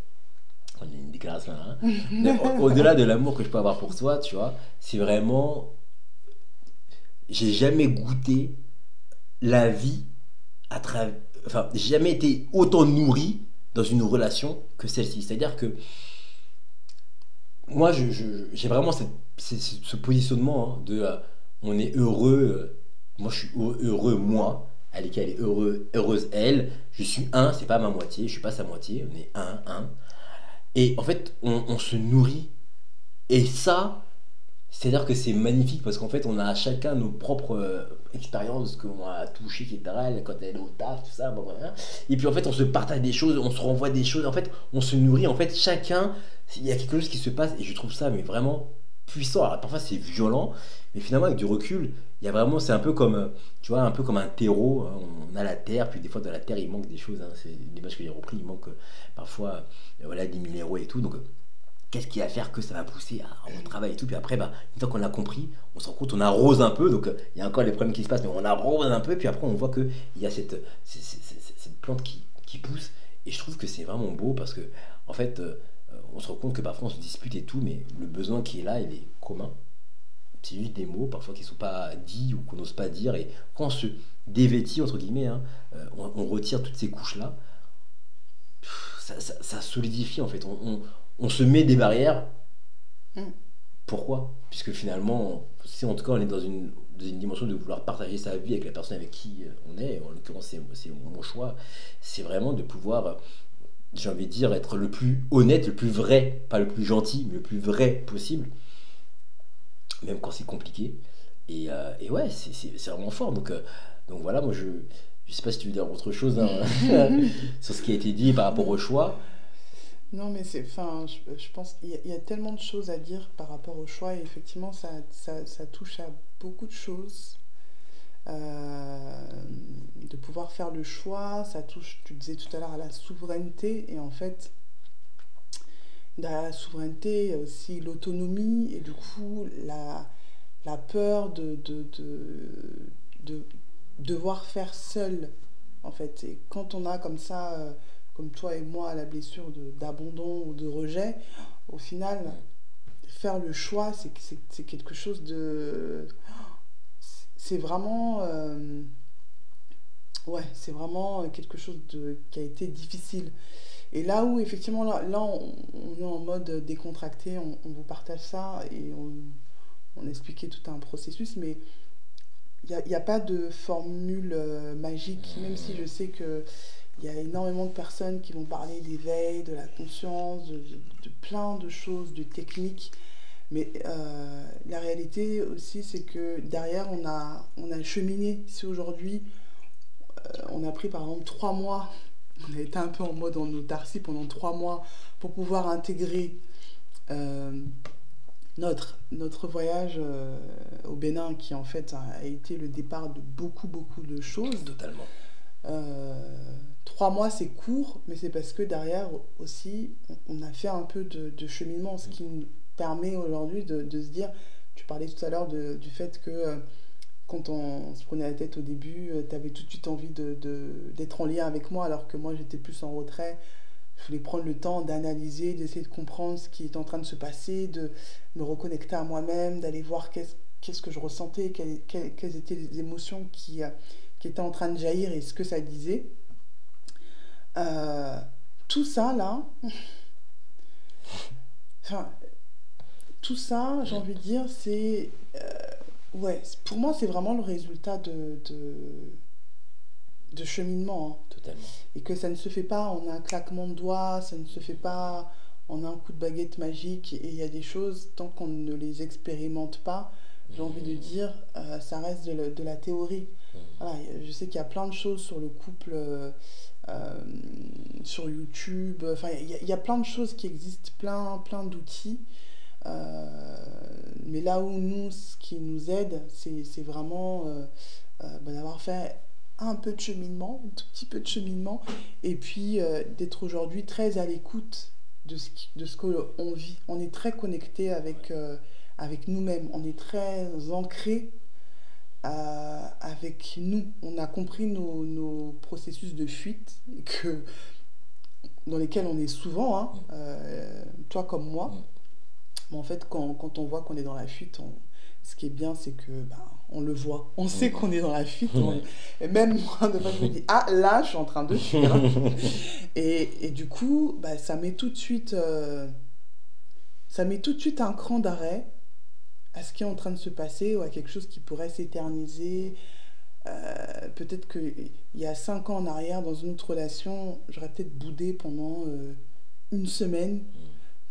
on a une déclaration là, hein, mais au-delà de l'amour que je peux avoir pour toi, tu vois, c'est vraiment, j'ai jamais goûté la vie à travers. Enfin, j'ai jamais été autant nourri dans une relation que celle-ci. C'est-à-dire que moi, j'ai vraiment ce positionnement, hein, de on est heureux, moi je suis heureux, moi. Elle est heureuse, elle. Je suis un, c'est pas ma moitié, je suis pas sa moitié, on est un. Et en fait, on se nourrit. Et ça, c'est-à-dire que c'est magnifique parce qu'en fait, on a chacun nos propres expériences, ce qu'on a touché, etc. Quand elle est au taf, tout ça, bon, voilà. Et puis en fait, on se partage des choses, on se renvoie des choses. En fait, on se nourrit. En fait, chacun, il y a quelque chose qui se passe et je trouve ça mais vraiment puissant. Alors parfois, c'est violent, mais finalement, avec du recul, il y a vraiment, c'est un peu comme, tu vois, un peu comme un terreau, hein. On a la terre, puis des fois, dans la terre, il manque des choses, hein. C'est l'image que j'ai repris, il manque parfois, voilà, des minéraux et tout. Donc, qu'est-ce qui va faire que ça va pousser on travaille et tout, puis après bah, une fois qu'on l'a compris, on se rend compte, on arrose un peu, donc il y a encore les problèmes qui se passent, mais on arrose un peu, puis après on voit qu'il y a cette plante qui pousse, et je trouve que c'est vraiment beau parce que en fait on se rend compte que parfois on se dispute et tout, mais le besoin qui est là, il est commun. C'est juste des mots parfois qui ne sont pas dits ou qu'on n'ose pas dire, et quand on se dévêtit entre guillemets, hein, on retire toutes ces couches là, ça solidifie en fait. On se met des barrières.
Mm.
Pourquoi? Puisque finalement, si en tout cas on est dans une dimension de vouloir partager sa vie avec la personne avec qui on est, en l'occurrence c'est mon choix, c'est vraiment de pouvoir, j'ai envie de dire, être le plus honnête, le plus vrai, pas le plus gentil, mais le plus vrai possible, même quand c'est compliqué. Et ouais, c'est vraiment fort. Donc voilà, moi je sais pas si tu veux dire autre chose, hein, sur ce qui a été dit par rapport au choix.
Non, mais enfin, je pense qu'il y a tellement de choses à dire par rapport au choix, et effectivement, ça touche à beaucoup de choses. Euh, de pouvoir faire le choix, ça touche, tu disais tout à l'heure, à la souveraineté, et en fait, derrière la souveraineté, il y a aussi l'autonomie, et du coup, la peur de devoir faire seul, en fait. Et quand on a comme ça, comme toi et moi, la blessure d'abandon ou de rejet, au final, faire le choix, c'est quelque chose de... C'est vraiment... ouais, c'est vraiment quelque chose qui a été difficile. Et là où, effectivement, là on est en mode décontracté, on vous partage ça, et on expliquait tout un processus, mais il y a pas de formule magique, même si je sais que il y a énormément de personnes qui vont parler d'éveil, de la conscience, de plein de choses, de techniques. Mais la réalité aussi, c'est que derrière, on a cheminé. Si aujourd'hui, on a pris par exemple 3 mois, on a été un peu en mode en autarcie pendant 3 mois pour pouvoir intégrer notre voyage au Bénin, qui en fait a été le départ de beaucoup, beaucoup de choses.
Totalement.
3 mois, c'est court, mais c'est parce que derrière aussi, on a fait un peu de cheminement, ce qui nous permet aujourd'hui de se dire, tu parlais tout à l'heure du fait que quand on se prenait la tête au début, tu avais tout de suite envie d'être en lien avec moi, alors que moi j'étais plus en retrait. Je voulais prendre le temps d'analyser, d'essayer de comprendre ce qui est en train de se passer, de me reconnecter à moi-même, d'aller voir qu'est-ce que je ressentais, quelles étaient les émotions qui étaient en train de jaillir et ce que ça disait. Euh, Tout ça, là, enfin, tout ça, j'ai envie de dire, c'est... ouais, pour moi, c'est vraiment le résultat de cheminement, hein.
Totalement.
Et que ça ne se fait pas en un claquement de doigts, ça ne se fait pas en un coup de baguette magique. Et il y a des choses, tant qu'on ne les expérimente pas, j'ai envie de dire, ça reste de la théorie. Voilà, je sais qu'il y a plein de choses sur le couple, sur YouTube. Enfin, il y a plein de choses qui existent, plein d'outils. Mais là où nous, ce qui nous aide, c'est vraiment d'avoir fait un peu de cheminement, un tout petit peu de cheminement, et puis d'être aujourd'hui très à l'écoute de ce qu'on vit. On est très connecté avec nous-mêmes, on est très ancré avec nous. On a compris nos processus de fuite dans lesquels on est souvent, hein, toi comme moi. Mais en fait, quand on voit qu'on est dans la fuite, ce qui est bien, c'est que on le voit. On sait qu'on est dans la fuite. Et même moi, de fois, je me dis, ah là, je suis en train de fuir. Et du coup, ça met tout de suite un cran d'arrêt à ce qui est en train de se passer ou à quelque chose qui pourrait s'éterniser. Peut-être qu'il y a 5 ans en arrière, dans une autre relation, j'aurais peut-être boudé pendant une semaine.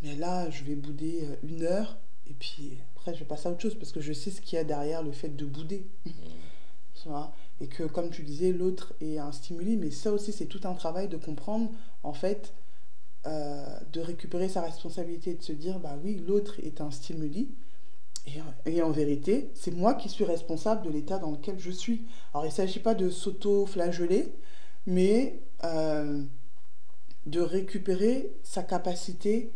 Mais là, je vais bouder 1 heure, et puis après, je vais passer à autre chose, parce que je sais ce qu'il y a derrière le fait de bouder. Tu vois. Et que, comme tu disais, l'autre est un stimuli, mais ça aussi, c'est tout un travail de comprendre, en fait, de récupérer sa responsabilité, de se dire, oui, l'autre est un stimuli, et en vérité, c'est moi qui suis responsable de l'état dans lequel je suis. Alors, il ne s'agit pas de s'auto-flageller, mais de récupérer sa capacité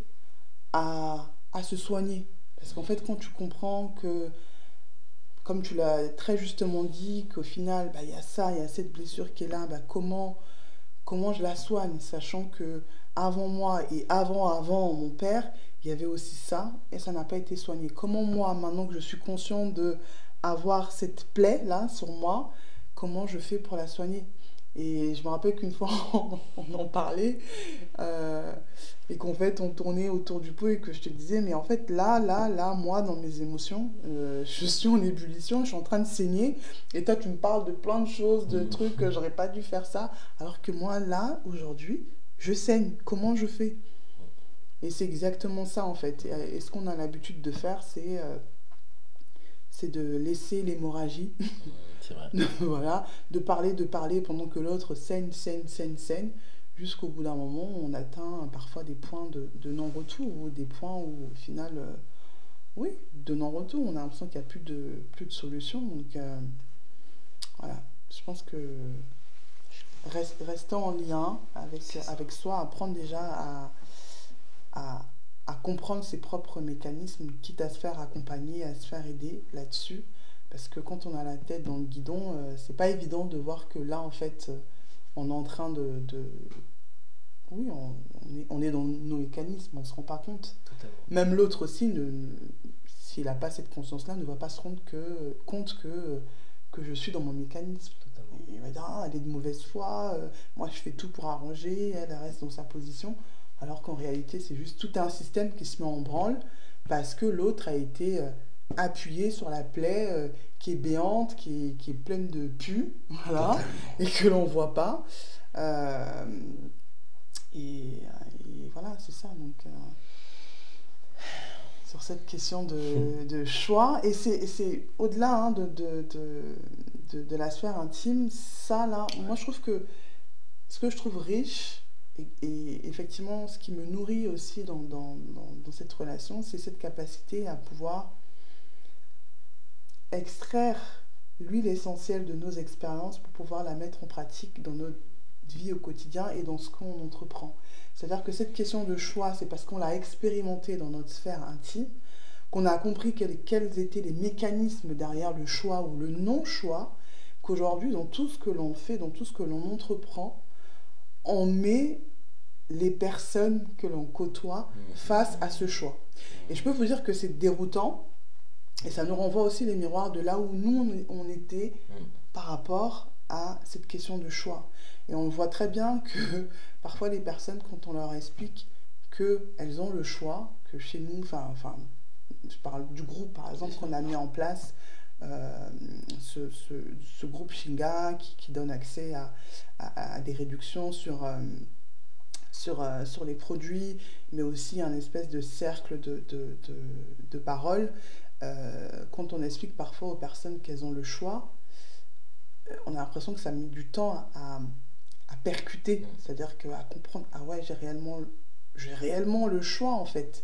à se soigner. Parce qu'en fait, quand tu comprends que, comme tu l'as très justement dit, qu'au final, il y a ça, il y a cette blessure qui est là, comment je la soigne, sachant que avant moi et avant mon père, il y avait aussi ça, et ça n'a pas été soigné. Comment moi, maintenant que je suis consciente de avoir cette plaie-là sur moi, comment je fais pour la soigner? Et je me rappelle qu'une fois, on en parlait, et qu'en fait, on tournait autour du pot et que je te disais, mais en fait, là, moi, dans mes émotions, je suis en ébullition, je suis en train de saigner, et toi, tu me parles de plein de choses, de trucs que j'aurais pas dû faire ça, alors que moi, là, aujourd'hui, je saigne. Comment je fais? Et c'est exactement ça, en fait. Et ce qu'on a l'habitude de faire, c'est de laisser l'hémorragie.
C'est vrai.
Voilà, de parler pendant que l'autre saigne, jusqu'au bout d'un moment, on atteint parfois des points de non-retour, ou des points où, au final, oui, de non-retour, on a l'impression qu'il n'y a plus de solution. Donc, voilà, je pense que rester en lien avec soi, apprendre déjà à comprendre ses propres mécanismes, quitte à se faire accompagner, à se faire aider là-dessus. Parce que quand on a la tête dans le guidon, c'est pas évident de voir que là, en fait, on est en train oui, on est dans nos mécanismes, on ne se rend pas compte.
Totalement.
Même l'autre aussi, s'il n'a pas cette conscience-là, ne va pas se rendre compte que je suis dans mon mécanisme.
Totalement.
Il va dire, elle est de mauvaise foi, moi je fais tout pour arranger, elle reste dans sa position. Alors qu'en réalité, c'est juste tout un système qui se met en branle parce que l'autre a été appuyé sur la plaie qui est béante, qui est pleine de pus, voilà, et que l'on ne voit pas. Et voilà, c'est ça. Donc, sur cette question de choix, et c'est au-delà de la sphère intime, ça là, moi je trouve que ce que je trouve riche, et effectivement ce qui me nourrit aussi dans cette relation, c'est cette capacité à pouvoir extraire l'huile essentielle de nos expériences pour pouvoir la mettre en pratique dans notre vie au quotidien et dans ce qu'on entreprend. C'est-à-dire que cette question de choix, c'est parce qu'on l'a expérimenté dans notre sphère intime, qu'on a compris quels étaient les mécanismes derrière le choix ou le non-choix, qu'aujourd'hui, dans tout ce que l'on fait, dans tout ce que l'on entreprend, on met les personnes que l'on côtoie face à ce choix. Et je peux vous dire que c'est déroutant, et ça nous renvoie aussi les miroirs de là où nous, on était par rapport à cette question de choix. Et on voit très bien que parfois les personnes, quand on leur explique qu'elles ont le choix, que chez nous, je parle du groupe par exemple qu'on a mis en place, ce groupe Shinga qui donne accès à des réductions sur les produits, mais aussi un espèce de cercle de paroles. Quand on explique parfois aux personnes qu'elles ont le choix, on a l'impression que ça met du temps à percuter, c'est-à-dire à comprendre, ah ouais, j'ai réellement le choix en fait.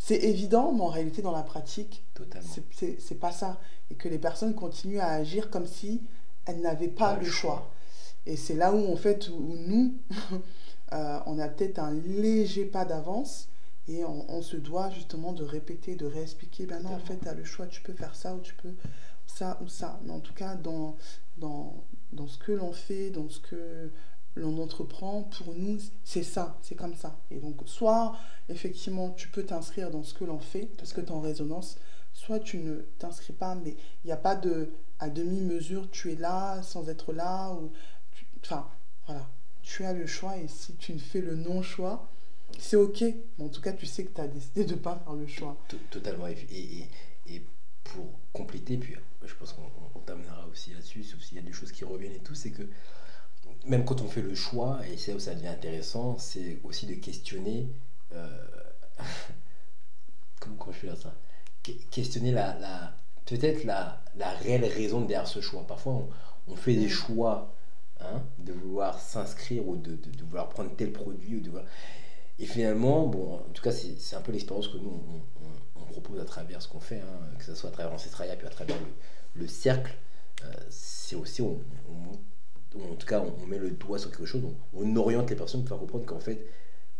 C'est évident, mais en réalité dans la pratique, c'est pas ça. Et que les personnes continuent à agir comme si elles n'avaient pas le choix. Et c'est là où en fait, où nous, on a peut-être un léger pas d'avance, et on se doit justement de répéter, de réexpliquer, ben non, en fait, tu as le choix, tu peux faire ça, ou tu peux ça, ou ça. Mais en tout cas, dans ce que l'on fait, dans ce que l'on entreprend, pour nous, c'est ça, c'est comme ça. Et donc, soit, effectivement, tu peux t'inscrire dans ce que l'on fait, parce que tu es en résonance, soit tu ne t'inscris pas, mais il n'y a pas à demi-mesure, tu es là, sans être là, enfin, voilà. Tu as le choix, et si tu fais le non-choix, c'est ok. Mais en tout cas, tu sais que tu as décidé de ne pas faire le choix.
Totalement. Et pour compléter, puis je pense qu'on terminera aussi là-dessus, sauf s'il y a des choses qui reviennent et tout, c'est que même quand on fait le choix, et c'est là où ça devient intéressant, c'est aussi de questionner, comment je fais là ça, questionner peut-être la réelle raison derrière ce choix. Parfois, on fait des choix, de vouloir s'inscrire ou de vouloir prendre tel produit, et finalement, bon, en tout cas, c'est un peu l'expérience que nous, on propose à travers ce qu'on fait, que ce soit à travers Ancestralia, puis à travers le cercle. C'est aussi, en tout cas, on met le doigt sur quelque chose, on oriente les personnes pour faire comprendre qu'en fait,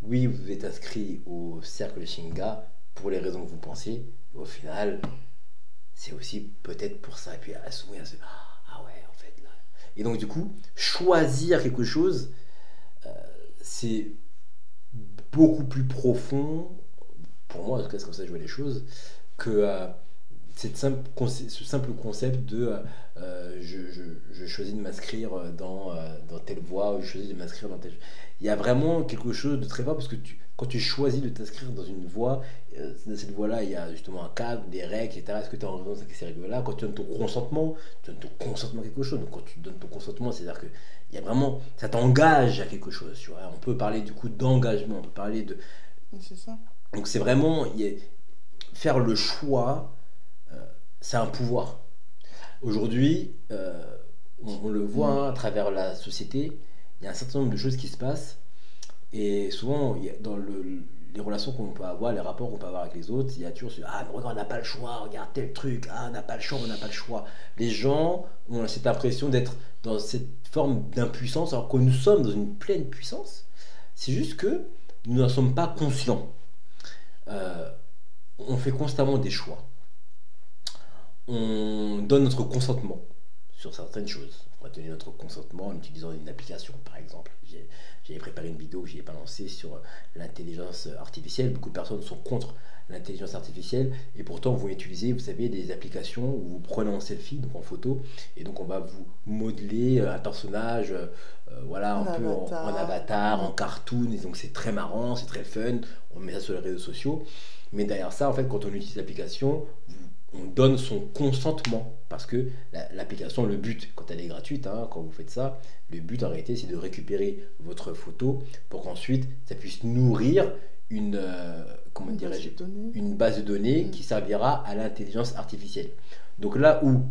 oui, vous êtes inscrit au cercle Shinga pour les raisons que vous pensez, mais au final, c'est aussi peut-être pour ça. Et puis, à souvent, ah ouais, en fait, là. Et donc, du coup, choisir quelque chose, c'est beaucoup plus profond, pour moi, en tout cas, c'est comme ça que je vois les choses, que ce simple concept de je choisis de m'inscrire dans telle voie, ou je choisis de m'inscrire dans telle... Il y a vraiment quelque chose de très fort, parce que quand tu choisis de t'inscrire dans une voie, dans cette voie-là, il y a justement un cadre, des règles, etc. Est-ce que tu es en raison de ces règles-là? Quand tu donnes ton consentement, à quelque chose. Donc quand tu donnes ton consentement, c'est-à-dire que il y a vraiment, ça t'engage à quelque chose. Tu vois. On peut parler du coup d'engagement, on peut parler de...
C'est ça.
Donc c'est vraiment, faire le choix, c'est un pouvoir. Aujourd'hui, on le voit à travers la société, il y a un certain nombre de choses qui se passent, et souvent dans les relations qu'on peut avoir, les rapports qu'on peut avoir avec les autres, il y a toujours ce ah mais regarde, on n'a pas le choix, regarde tel truc, ah on n'a pas le choix, on n'a pas le choix. Les gens ont cette impression d'être dans cette forme d'impuissance, alors que nous sommes dans une pleine puissance. C'est juste que nous n'en sommes pas conscients. On fait constamment des choix. On donne notre consentement sur certaines choses. On va donner notre consentement en utilisant une application, par exemple. J'avais préparé une vidéo que je n'ai pas lancée sur l'intelligence artificielle. Beaucoup de personnes sont contre l'intelligence artificielle, et pourtant vous utilisez, vous savez, des applications où vous prenez en selfie, donc en photo, et donc on va vous modeler un personnage, voilà, un peu en avatar, en cartoon, et donc c'est très marrant, c'est très fun, on met ça sur les réseaux sociaux. Mais derrière ça, en fait, quand on utilise l'application, on donne son consentement, parce que l'application, le but, quand elle est gratuite, quand vous faites ça, le but en réalité, c'est de récupérer votre photo pour qu'ensuite ça puisse nourrir une base de données qui servira à l'intelligence artificielle. Donc là où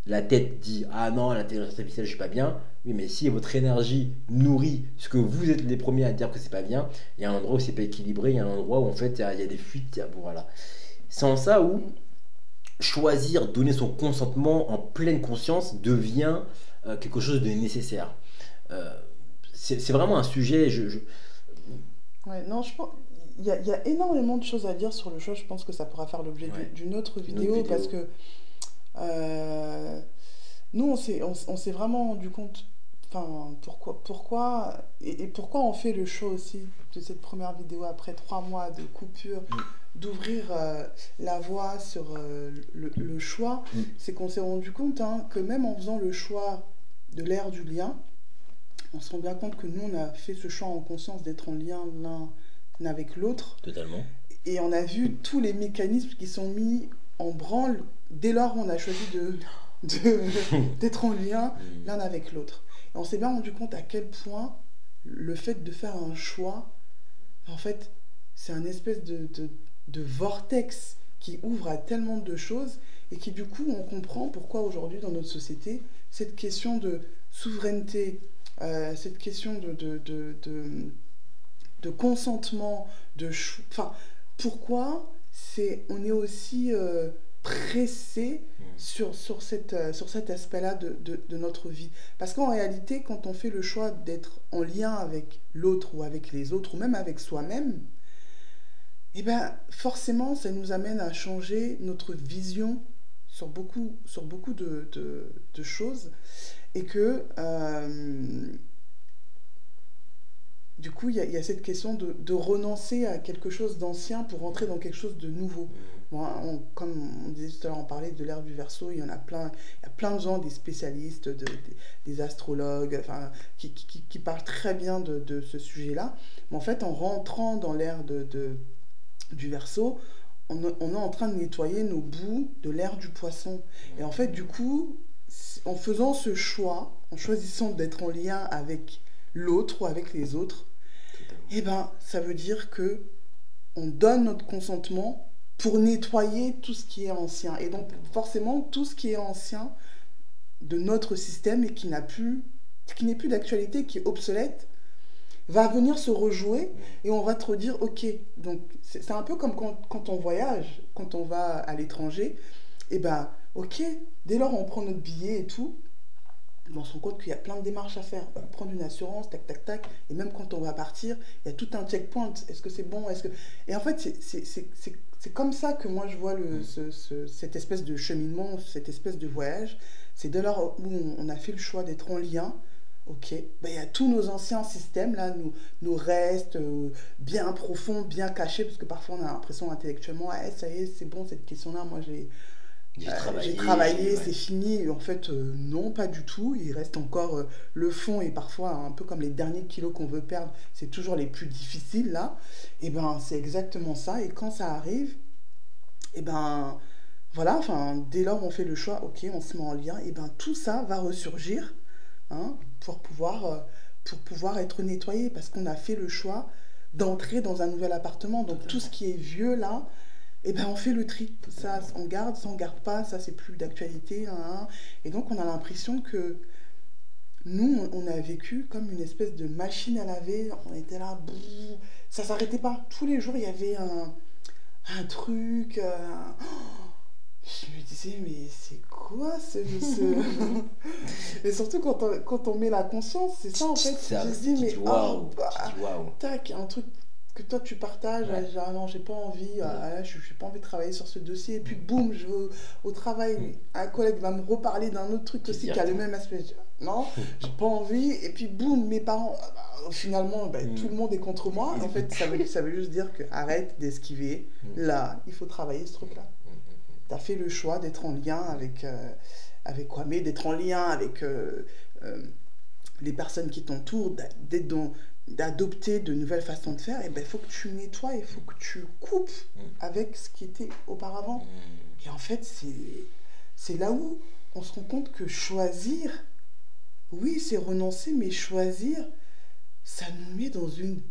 la tête dit ah non, l'intelligence artificielle je suis pas bien, oui, mais si votre énergie nourrit ce que vous êtes les premiers à dire que c'est pas bien, il y a un endroit où c'est pas équilibré, il y a un endroit où en fait il y a des fuites, voilà. C'est en ça où choisir, donner son consentement en pleine conscience devient quelque chose de nécessaire. C'est vraiment un sujet.
Ouais, non, je pense. Il y a énormément de choses à dire sur le choix. Je pense que ça pourra faire l'objet d'une autre vidéo, parce que nous, on s'est vraiment rendu compte enfin, et pourquoi on fait le choix aussi de cette première vidéo après 3 mois de coupure, d'ouvrir la voie sur le choix, c'est qu'on s'est rendu compte que même en faisant le choix de l'ère du lien, on se rend bien compte que nous, on a fait ce choix en conscience d'être en lien l'un avec l'autre.
Totalement.
Et on a vu tous les mécanismes qui sont mis en branle dès lors où on a choisi d'être en lien l'un avec l'autre. Et on s'est bien rendu compte à quel point le fait de faire un choix, en fait, c'est un espèce de vortex qui ouvre à tellement de choses et qui, du coup, on comprend pourquoi aujourd'hui, dans notre société, cette question de souveraineté, cette question de consentement, enfin, pourquoi on est aussi pressé sur cet aspect-là de notre vie. Parce qu'en réalité, quand on fait le choix d'être en lien avec l'autre ou avec les autres, ou même avec soi-même, eh ben, forcément, ça nous amène à changer notre vision sur beaucoup de choses. Et que, du coup, il y a cette question de renoncer à quelque chose d'ancien pour rentrer dans quelque chose de nouveau. Bon, comme on disait tout à l'heure, on parlait de l'ère du Verseau, il y a plein de gens, des spécialistes, des astrologues, enfin, qui parlent très bien de ce sujet-là. Mais en fait, en rentrant dans l'ère du Verseau, on est en train de nettoyer nos bouts de l'ère du Poisson. Et en fait, du coup, en faisant ce choix, en choisissant d'être en lien avec l'autre ou avec les autres, eh ben, ça veut dire que on donne notre consentement pour nettoyer tout ce qui est ancien. Et donc, forcément, tout ce qui est ancien de notre système et qui n'est plus d'actualité, qui est obsolète, va venir se rejouer et on va te redire, ok, donc c'est un peu comme quand on voyage, quand on va à l'étranger, et ben, ok, dès lors on prend notre billet et tout, on se rend compte qu'il y a plein de démarches à faire. On prend une assurance, tac, tac, tac, et même quand on va partir, il y a tout un checkpoint. Est-ce que c'est bon? Et en fait, c'est comme ça que moi je vois cette espèce de cheminement, cette espèce de voyage. C'est dès lors où on a fait le choix d'être en lien. Ok, ben, il y a tous nos anciens systèmes, là, nos restes bien profonds, bien cachés, parce que parfois on a l'impression intellectuellement, ça y est, c'est bon, cette question-là, moi j'ai travaillé, c'est fini. Et en fait, non, pas du tout. Il reste encore le fond, et parfois, un peu comme les derniers kilos qu'on veut perdre, c'est toujours les plus difficiles, là. Et ben, c'est exactement ça. Et quand ça arrive, et ben, voilà, enfin, dès lors on fait le choix, ok, on se met en lien, et ben, tout ça va ressurgir, pour pouvoir être nettoyé, parce qu'on a fait le choix d'entrer dans un nouvel appartement. Donc, tout ce qui est vieux, là, et ben on fait le tri. Ça, on garde, ça on garde pas, ça c'est plus d'actualité. Et donc on a l'impression que nous, on a vécu comme une espèce de machine à laver. On était là, ça s'arrêtait pas. Tous les jours, il y avait un truc. Je me disais, mais c'est quoi ce... Et surtout quand on met la conscience, c'est ça en fait. Je me dis, mais tac, un truc que toi tu partages, genre non, j'ai pas envie, j'ai pas envie de travailler sur ce dossier, et puis boum, je vais au travail, un collègue va me reparler d'un autre truc aussi qui a le même aspect. Non, j'ai pas envie, et puis boum, mes parents, finalement, tout le monde est contre moi. En fait, ça veut juste dire que arrête d'esquiver. Là, il faut travailler ce truc-là. Tu as fait le choix d'être en lien avec quoi, mais d'être en lien avec les personnes qui t'entourent, d'adopter de nouvelles façons de faire. Et il faut que tu nettoies, il faut que tu coupes avec ce qui était auparavant. Et en fait, c'est là où on se rend compte que choisir, oui, c'est renoncer, mais choisir, ça nous met dans une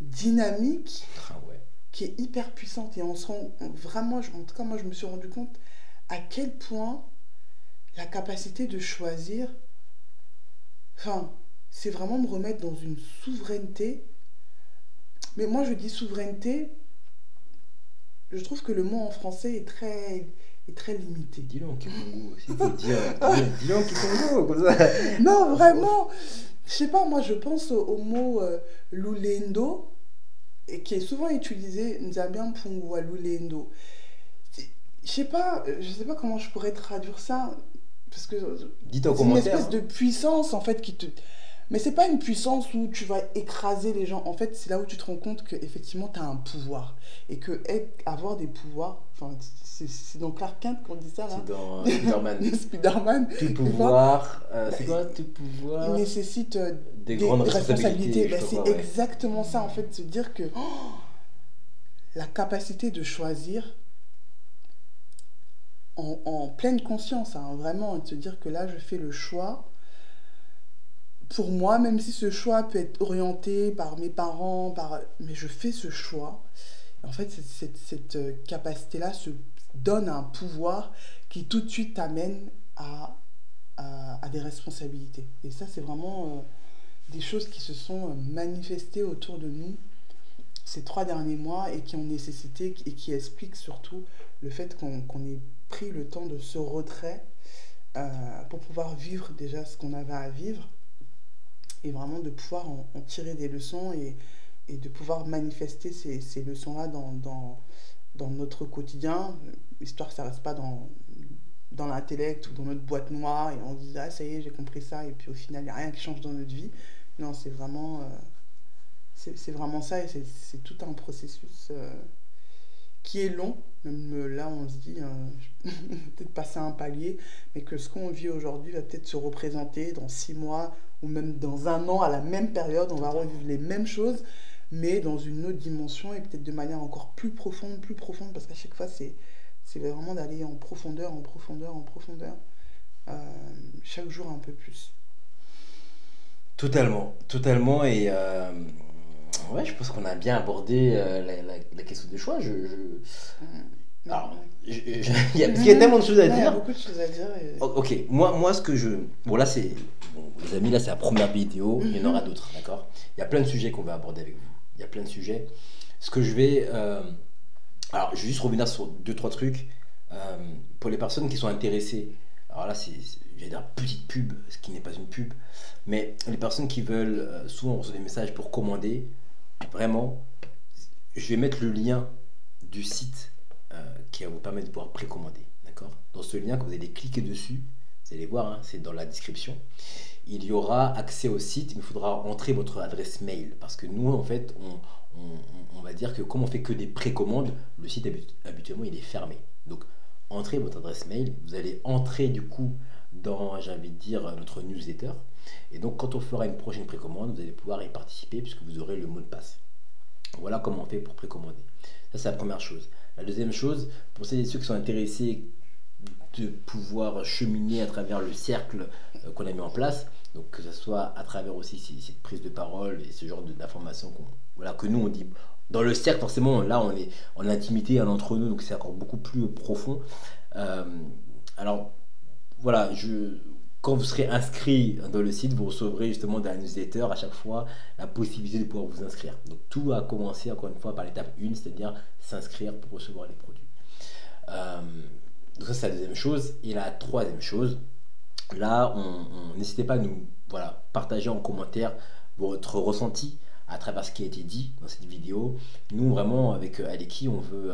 dynamique qui est hyper puissante. Et on se rend vraiment, en tout cas moi je me suis rendu compte à quel point la capacité de choisir, c'est vraiment me remettre dans une souveraineté. Mais moi je dis souveraineté, je trouve que le mot en français est très limité.
Dis donc, s'il faut dire, dis donc qui sont beaux comme ça.
Non, vraiment, je sais pas, moi je pense au mot lulendo, et qui est souvent utilisé, Nzambian Pungwa lulendo. Je sais pas comment je pourrais traduire ça, parce que
dites en
c'est une
commentaire,
espèce de puissance en fait qui te... Mais c'est pas une puissance où tu vas écraser les gens. En fait, c'est là où tu te rends compte qu'effectivement, tu as un pouvoir. Et que avoir des pouvoirs, enfin, c'est dans Clark Kent qu'on dit ça, là.
C'est dans Spider-Man.
Spider-Man.
Tout pouvoir, c'est quoi tout
Il
pouvoir?
nécessite
Des grandes responsabilités.
Ben,
je sais
c'est
pas quoi, ouais.
exactement ça, en fait, se dire que la capacité de choisir en pleine conscience, hein, vraiment, de se dire que là, je fais le choix pour moi, même si ce choix peut être orienté par mes parents, mais je fais ce choix. En fait, cette capacité-là se donne un pouvoir qui tout de suite t'amène à des responsabilités. Et ça, c'est vraiment des choses qui se sont manifestées autour de nous ces 3 derniers mois et qui ont nécessité et qui expliquent surtout le fait qu'on ait pris le temps de ce retrait pour pouvoir vivre déjà ce qu'on avait à vivre et vraiment de pouvoir en tirer des leçons et de pouvoir manifester ces leçons-là dans notre quotidien, histoire que ça ne reste pas dans l'intellect ou dans notre boîte noire et on se dit ah ça y est j'ai compris ça et puis au final il n'y a rien qui change dans notre vie. Non, c'est vraiment ça et c'est tout un processus qui est long, même là on se dit peut-être passer un palier, mais que ce qu'on vit aujourd'hui va peut-être se représenter dans 6 mois ou même dans 1 an à la même période, on va revivre les mêmes choses mais dans une autre dimension et peut-être de manière encore plus profonde parce qu'à chaque fois c'est vraiment d'aller en profondeur, chaque jour un peu plus.
Totalement, totalement. Et ouais, je pense qu'on a bien abordé la question des choix. Alors, il y a tellement de choses à dire.
Il y a beaucoup de choses à dire.
Ok, moi ce que je... Bon là c'est... Bon, les amis, là c'est la première vidéo, il y en aura d'autres, d'accord? Il y a plein de sujets qu'on va aborder avec vous. Il y a plein de sujets. Ce que je vais... Alors, je vais juste revenir sur 2-3 trucs. Pour les personnes qui sont intéressées, alors là, j'allais dire petite pub, ce qui n'est pas une pub, mais les personnes qui veulent, souvent on reçoit des messages pour commander, vraiment, je vais mettre le lien du site qui va vous permettre de pouvoir précommander, d'accord? Dans ce lien, quand vous allez cliquer dessus, vous allez voir, hein, c'est dans la description, il y aura accès au site, mais il faudra entrer votre adresse mail, parce que nous, en fait, on va dire que comme on fait que des précommandes, le site habituellement il est fermé. Donc entrez votre adresse mail, vous allez entrer du coup dans, j'ai envie de dire, notre newsletter. Et donc quand on fera une prochaine précommande, vous allez pouvoir y participer puisque vous aurez le mot de passe. Voilà comment on fait pour précommander. Ça c'est la première chose. La deuxième chose, pour ceux qui sont intéressés de pouvoir cheminer à travers le cercle qu'on a mis en place, donc que ce soit à travers aussi cette prise de parole et ce genre d'informations que nous on dit dans le cercle, forcément là on est en intimité entre nous, donc c'est encore beaucoup plus profond. Alors voilà, quand vous serez inscrit dans le site, vous recevrez justement dans la newsletter à chaque fois la possibilité de pouvoir vous inscrire. Donc tout a commencé encore une fois par l'étape 1, c'est-à-dire s'inscrire pour recevoir les produits. Donc ça c'est la deuxième chose. Et la troisième chose, là n'hésitez pas à nous partager en commentaire votre ressenti à travers ce qui a été dit dans cette vidéo. Nous vraiment avec Aleki on vous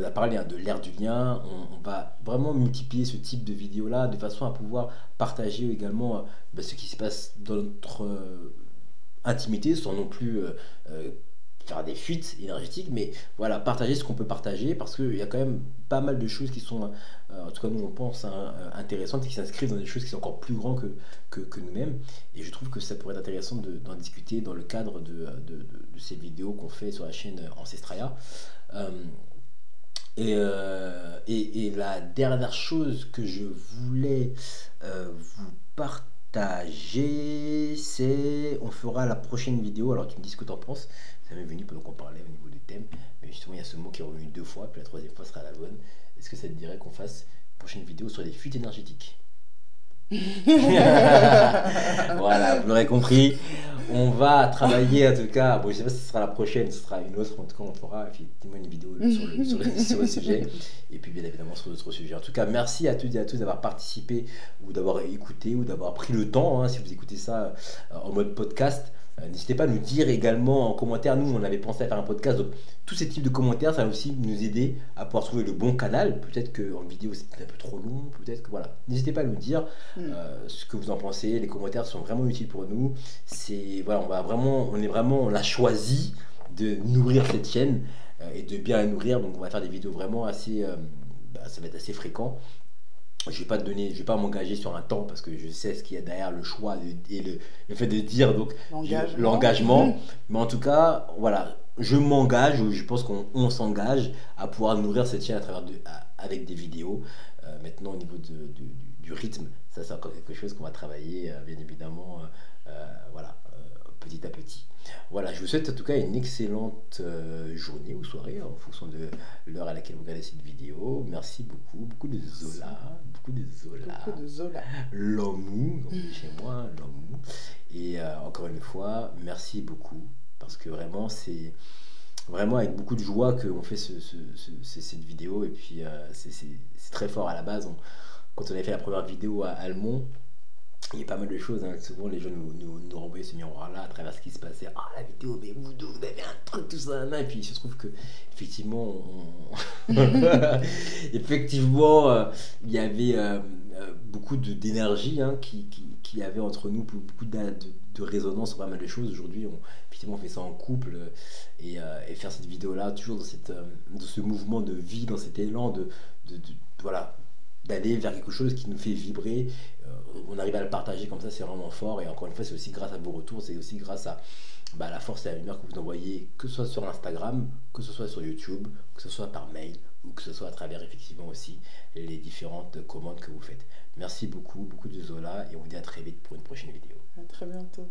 a parlé de l'ère du lien, on va vraiment multiplier ce type de vidéos là de façon à pouvoir partager également ce qui se passe dans notre intimité sans non plus faire des fuites énergétiques, mais voilà, partager ce qu'on peut partager parce qu'il y a quand même pas mal de choses qui sont, en tout cas nous on pense, intéressantes et qui s'inscrivent dans des choses qui sont encore plus grandes que nous-mêmes, et je trouve que ça pourrait être intéressant d'en discuter dans le cadre de ces vidéos qu'on fait sur la chaîne Ancestraya. Et la dernière chose que je voulais vous partager, c'est on fera la prochaine vidéo. Alors tu me dis ce que tu en penses, ça m'est venu pendant qu'on parlait au niveau du thème, mais justement il y a ce mot qui est revenu 2 fois, puis la 3e fois sera la bonne. Est-ce que ça te dirait qu'on fasse une prochaine vidéo sur les fuites énergétiques? Voilà, vous l'aurez compris, on va travailler en tout cas, bon je sais pas si ce sera la prochaine, ce sera une autre, en tout cas on fera effectivement une vidéo sur le sujet, et puis bien évidemment sur d'autres sujets. En tout cas merci à toutes et à tous d'avoir participé, ou d'avoir écouté, ou d'avoir pris le temps, si vous écoutez ça en mode podcast, N'hésitez pas à nous dire également en commentaire. Nous, on avait pensé à faire un podcast. Donc, tous ces types de commentaires, ça va aussi nous aider à pouvoir trouver le bon canal. Peut-être qu'en vidéo, c'est un peu trop long. Peut-être que voilà. N'hésitez pas à nous dire ce que vous en pensez. Les commentaires sont vraiment utiles pour nous. Voilà, on a choisi de nourrir cette chaîne et de bien la nourrir. Donc, on va faire des vidéos vraiment assez. Ça va être assez fréquent. Je vais pas m'engager sur un temps parce que je sais ce qu'il y a derrière le choix et le fait de dire donc l'engagement. Mais en tout cas, voilà, je m'engage, ou je pense qu'on s'engage à pouvoir nourrir cette chaîne avec des vidéos. Maintenant, au niveau du rythme, ça c'est encore quelque chose qu'on va travailler, bien évidemment, voilà, petit à petit. Voilà, je vous souhaite en tout cas une excellente journée ou soirée en fonction de l'heure à laquelle vous regardez cette vidéo. Merci beaucoup, beaucoup de Zola. L'homme, on dit chez moi, l'homme. Et encore une fois, merci beaucoup parce que vraiment, c'est vraiment avec beaucoup de joie qu'on fait cette vidéo. Et puis, c'est très fort à la base. Quand on avait fait la première vidéo à Almont, il y a pas mal de choses, hein. Souvent les gens nous renvoyaient ce miroir-là à travers ce qui se passait. Ah, la vidéo, mais vous avez un truc, tout ça, là. Et puis il se trouve que, effectivement, effectivement il y avait beaucoup d'énergie qu'il y avait entre nous, beaucoup de résonance sur pas mal de choses. Aujourd'hui, effectivement, on fait ça en couple et faire cette vidéo-là, toujours dans ce mouvement de vie, dans cet élan voilà, d'aller vers quelque chose qui nous fait vibrer. On arrive à le partager comme ça, c'est vraiment fort. Et encore une fois, c'est aussi grâce à vos retours, c'est aussi grâce à la force et à la lumière que vous envoyez, que ce soit sur Instagram, que ce soit sur YouTube, que ce soit par mail, ou que ce soit à travers effectivement aussi les différentes commandes que vous faites. Merci beaucoup, beaucoup de Zola, et on vous dit à très vite pour une prochaine vidéo.
À très bientôt.